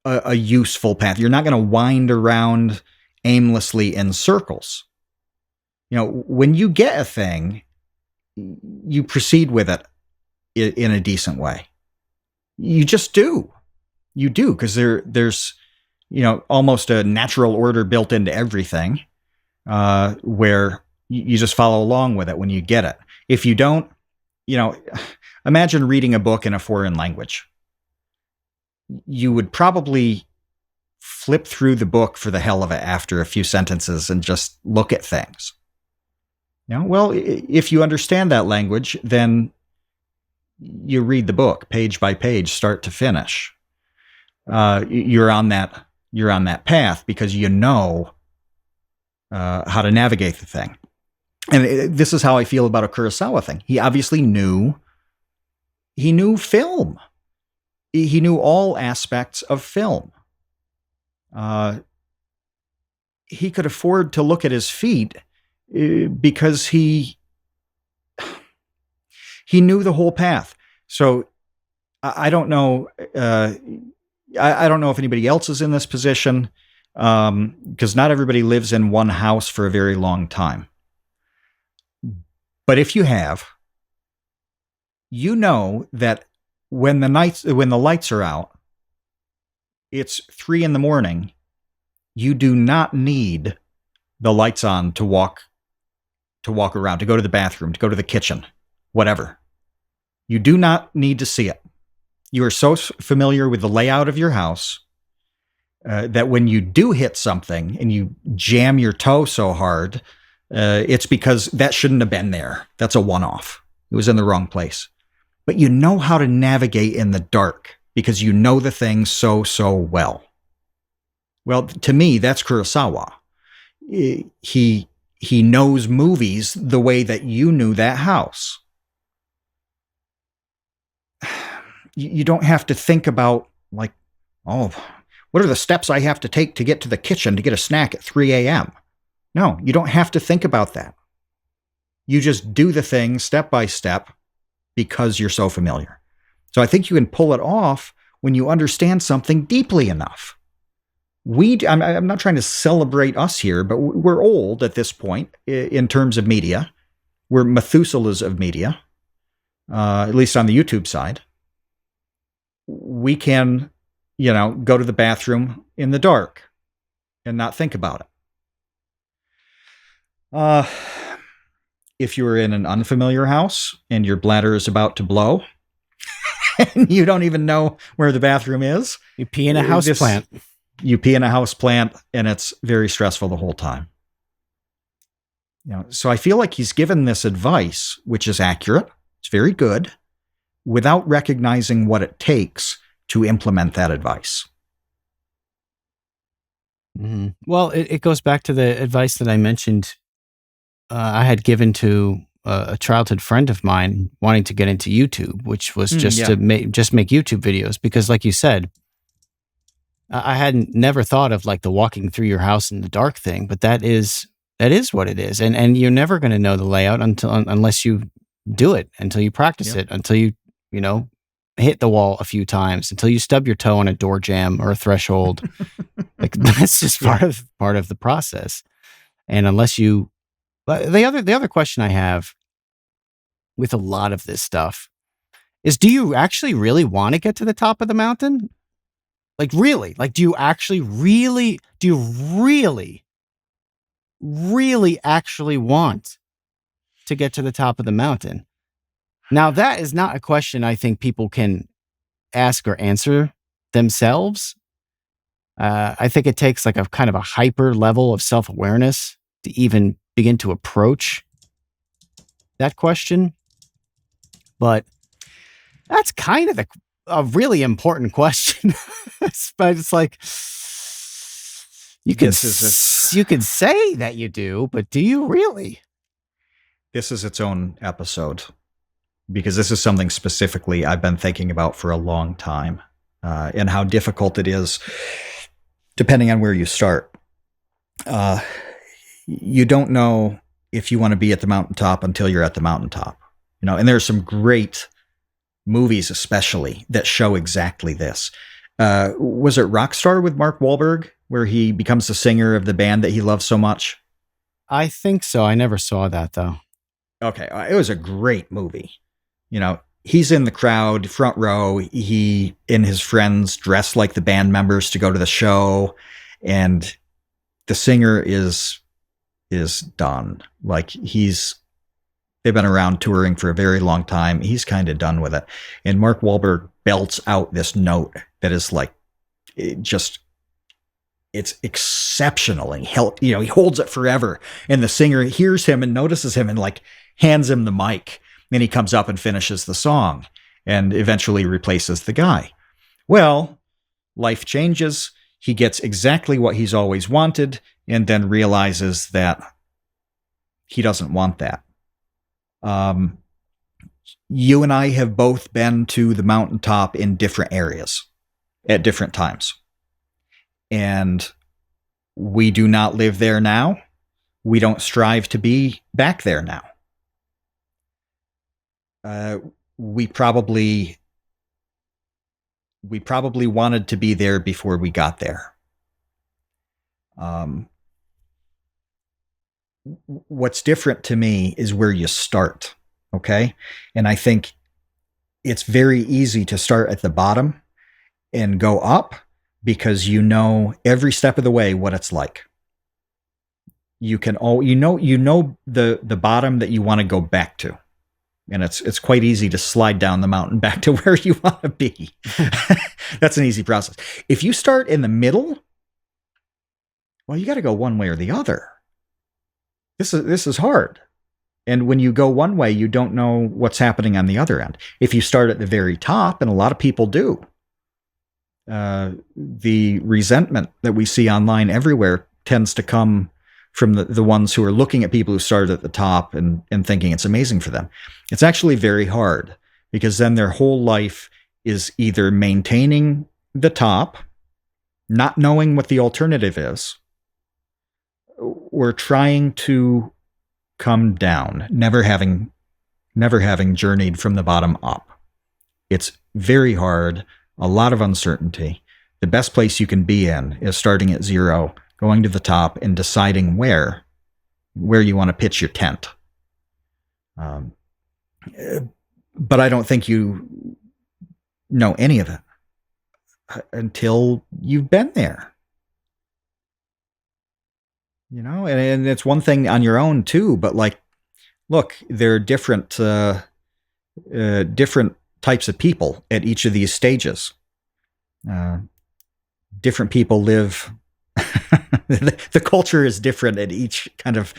a useful path. You're not going to wind around aimlessly in circles. When you get a thing, you proceed with it in a decent way. You just do. You do, because there's almost a natural order built into everything, where you just follow along with it when you get it. If you don't, imagine reading a book in a foreign language. You would probably flip through the book for the hell of it after a few sentences and just look at things. Well, if you understand that language, then you read the book page by page, start to finish. You're on that path because you know how to navigate the thing. And this is how I feel about a Kurosawa thing. He obviously knew film. He knew all aspects of film. He could afford to look at his feet because he knew the whole path. So I don't know. I don't know if anybody else is in this position, because not everybody lives in one house for a very long time. But if you have, you know that when the lights are out, it's 3 a.m. You do not need the lights on to walk around, to go to the bathroom, to go to the kitchen, whatever. You do not need to see it. You are so familiar with the layout of your house that when you do hit something and you jam your toe so hard, it's because that shouldn't have been there. That's a one-off. It was in the wrong place. But you know how to navigate in the dark because you know the thing so well. Well, to me, that's Kurosawa. He knows movies the way that you knew that house. You don't have to think about, like, oh, what are the steps I have to take to get to the kitchen to get a snack at 3 a.m.? No, you don't have to think about that. You just do the thing step by step because you're so familiar. So I think you can pull it off when you understand something deeply enough. I'm not trying to celebrate us here, but we're old at this point in terms of media. We're Methuselahs of media, at least on the YouTube side. We can, go to the bathroom in the dark and not think about it. Uh, if you're in an unfamiliar house and your bladder is about to blow and you don't even know where the bathroom is, You pee in a house plant. you pee in a house plant and it's very stressful the whole time. So I feel like he's given this advice, which is accurate. It's very good, without recognizing what it takes to implement that advice. Mm-hmm. Well, it goes back to the advice that I mentioned I had given to a childhood friend of mine wanting to get into YouTube, which was just yeah. to make YouTube videos because, like you said, I hadn't never thought of like the walking through your house in the dark thing, but that is what it is, and you're never going to know the layout unless you do it, until you practice it, until you know hit the wall a few times, until you stub your toe on a door jamb or a threshold. Like that's just part of the process, and unless you, but the other question I have with a lot of this stuff is, do you actually really want to get to the top of the mountain? Like really? Like do you really actually want to get to the top of the mountain? Now that is not a question I think people can ask or answer themselves. I think it takes like a kind of a hyper level of self-awareness to even begin to approach that question. But that's kind of a really important question. But it's like you can say that you do, but do you really? This is its own episode because this is something specifically I've been thinking about for a long time, and how difficult it is depending on where you start. You don't know if you want to be at the mountaintop until you're at the mountaintop. And there's some great movies especially that show exactly this. Was it Rockstar with Mark Wahlberg, where he becomes the singer of the band that he loves so much? I think so. I never saw that though. Okay. It was a great movie. He's in the crowd, front row. He and his friends dress like the band members to go to the show. And the singer is done. Like they've been around touring for a very long time. He's kind of done with it. And Mark Wahlberg belts out this note that is like, it's exceptionally he holds it forever. And the singer hears him and notices him and like hands him the mic. Then he comes up and finishes the song and eventually replaces the guy. Well, life changes. He gets exactly what he's always wanted and then realizes that he doesn't want that. You and I have both been to the mountaintop in different areas at different times. And we do not live there now. We don't strive to be back there now. We probably wanted to be there before we got there. What's different to me is where you start. Okay. And I think it's very easy to start at the bottom and go up because every step of the way what it's like. You can the bottom that you want to go back to. And it's quite easy to slide down the mountain back to where you want to be. That's an easy process. If you start in the middle, well, you got to go one way or the other. This is hard. And when you go one way, you don't know what's happening on the other end. If you start at the very top, and a lot of people do, the resentment that we see online everywhere tends to come from the ones who are looking at people who started at the top and thinking it's amazing for them. It's actually very hard because then their whole life is either maintaining the top, not knowing what the alternative is, or trying to come down, never having journeyed from the bottom up. It's very hard, a lot of uncertainty. The best place you can be in is starting at zero, going to the top and deciding where you want to pitch your tent. But I don't think you know any of it until you've been there. And it's one thing on your own too, but like, look, there are different types of people at each of these stages. Uh, Different people live. The culture is different at each kind of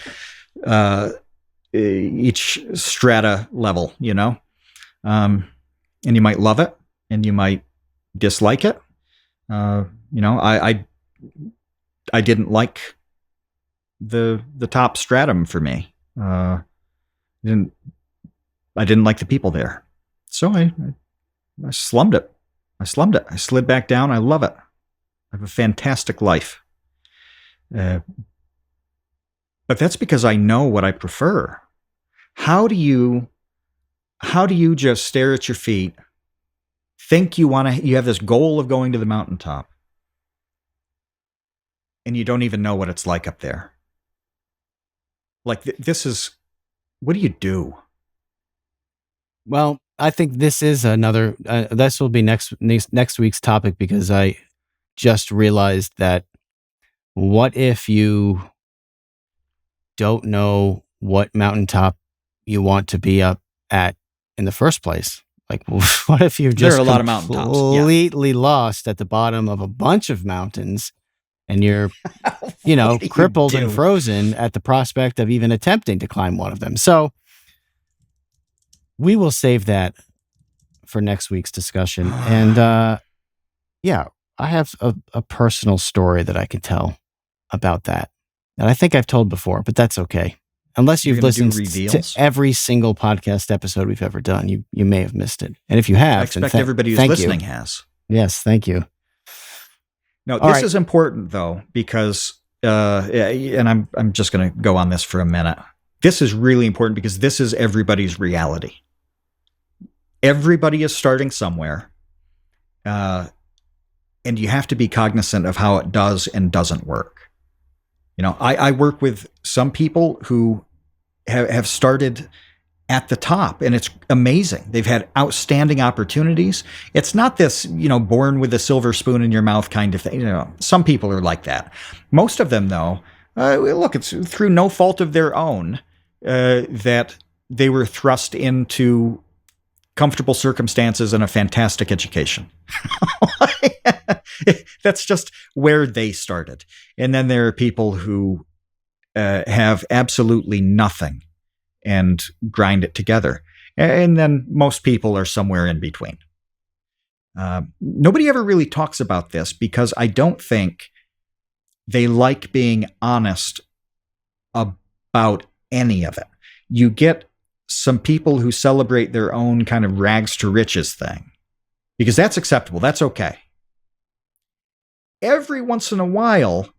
each strata level, and you might love it and you might dislike it. I didn't like the top stratum for me. Didn't I didn't like the people there, so I slummed it. I slid back down. I love it. I have a fantastic life. But that's because I know what I prefer. How do you just stare at your feet, think you have this goal of going to the mountaintop, and you don't even know what it's like up there? Like this is, what do you do? Well, I think this is another. This will be next week's topic, because I just realized that what if you don't know what mountaintop you want to be up at in the first place? Like, what if you're There just are a lot of mountaintops. Yeah. completely lost at the bottom of a bunch of mountains, and you're, crippled and frozen at the prospect of even attempting to climb one of them? So we will save that for next week's discussion. And yeah, I have a personal story that I can tell about that. And I think I've told before, but that's okay. Unless you've listened to every single podcast episode we've ever done, you may have missed it. And if you have, I expect everybody who's listening has. Yes, thank you. No, this is important though, because and I'm just going to go on this for a minute. This is really important because this is everybody's reality. Everybody is starting somewhere, and you have to be cognizant of how it does and doesn't work. I work with some people who have started at the top, and it's amazing. They've had outstanding opportunities. It's not this, born with a silver spoon in your mouth kind of thing. Some people are like that. Most of them, though, look, it's through no fault of their own that they were thrust into comfortable circumstances and a fantastic education. That's just where they started. And then there are people who have absolutely nothing and grind it together. And then most people are somewhere in between. Nobody ever really talks about this because I don't think they like being honest about any of it. You get some people who celebrate their own kind of rags to riches thing, because that's acceptable. That's okay. Every once in a while,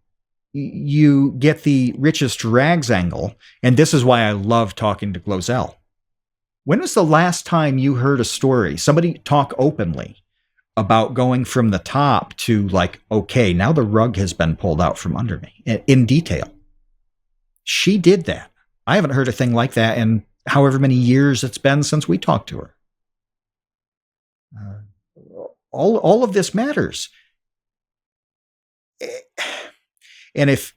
you get the riches to rags angle, and this is why I love talking to Glozell. When was the last time you heard a story, somebody talk openly about going from the top to like, okay, now the rug has been pulled out from under me in detail? She did that. I haven't heard a thing like that in however many years it's been since we talked to her. All of this matters. And if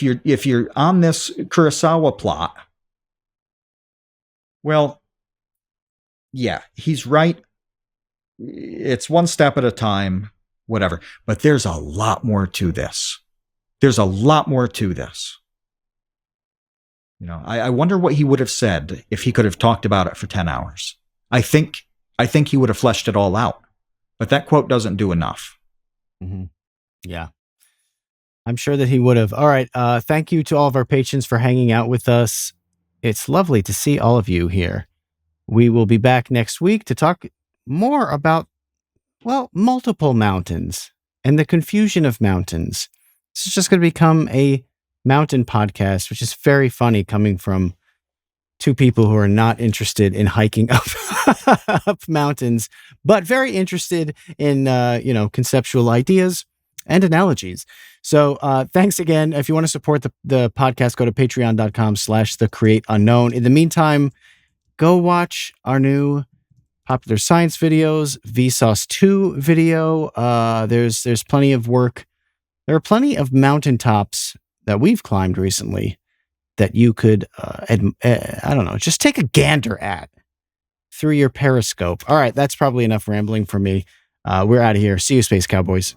you're on this Kurosawa plot, well, yeah, he's right. It's one step at a time, whatever. But there's a lot more to this. I wonder what he would have said if he could have talked about it for 10 hours. I think he would have fleshed it all out. But that quote doesn't do enough. Mm-hmm. Yeah. I'm sure that he would have. All right. Thank you to all of our patrons for hanging out with us. It's lovely to see all of you here. We will be back next week to talk more about, multiple mountains and the confusion of mountains. This is just going to become a mountain podcast, which is very funny coming from two people who are not interested in hiking up mountains, but very interested in, conceptual ideas and analogies. So thanks again. If you want to support the podcast, go to patreon.com/thecreateunknown. In the meantime, go watch our new popular science videos, Vsauce 2 video. There's plenty of work. There are plenty of mountaintops that we've climbed recently that you could, I don't know, just take a gander at through your periscope. All right, that's probably enough rambling for me. We're out of here. See you, Space Cowboys.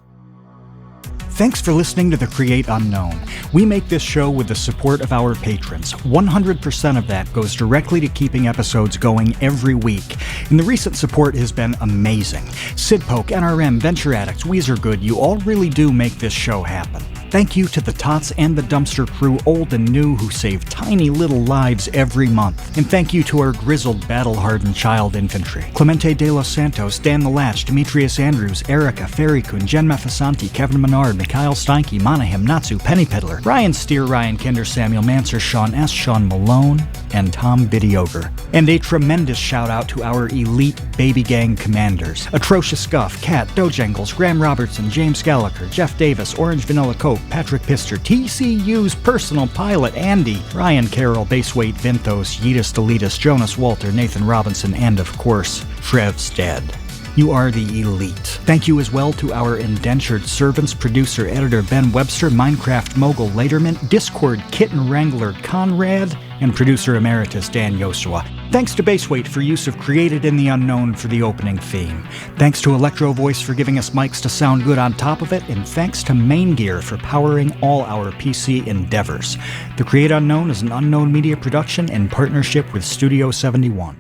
Thanks for listening to The Create Unknown. We make this show with the support of our patrons. 100% of that goes directly to keeping episodes going every week. And the recent support has been amazing. Sidpoke, NRM, Venture Addicts, Weezer Good, you all really do make this show happen. Thank you to the Tots and the Dumpster crew, old and new, who save tiny little lives every month. And thank you to our grizzled, battle-hardened child infantry. Clemente de los Santos, Dan the Latch, Demetrius Andrews, Erica, Ferrykun, Jen Maffasanti, Kevin Menard, Mikhail Steinke, Monahim, Natsu, Penny Piddler, Ryan Steer, Ryan Kinder, Samuel Manser, Sean S., Sean Malone, and Tom Videoger. And a tremendous shout-out to our elite Baby Gang commanders. Atrocious Scuff, Kat, Dojangles, Graham Robertson, James Gallagher, Jeff Davis, Orange Vanilla Coke, Patrick Pister, TCU's personal pilot Andy, Ryan Carroll, Baseweight Vinthos, Yeetus Deletus, Jonas Walter, Nathan Robinson, and of course, Trev's dead. You are the elite. Thank you as well to our indentured servants, producer, editor Ben Webster, Minecraft mogul Laterman, Discord kitten wrangler Conrad, and producer emeritus Dan Yosua. Thanks to Baseweight for use of Created in the Unknown for the opening theme. Thanks to Electro Voice for giving us mics to sound good on top of it, and thanks to Main Gear for powering all our PC endeavors. The Create Unknown is an Unknown Media production in partnership with Studio 71.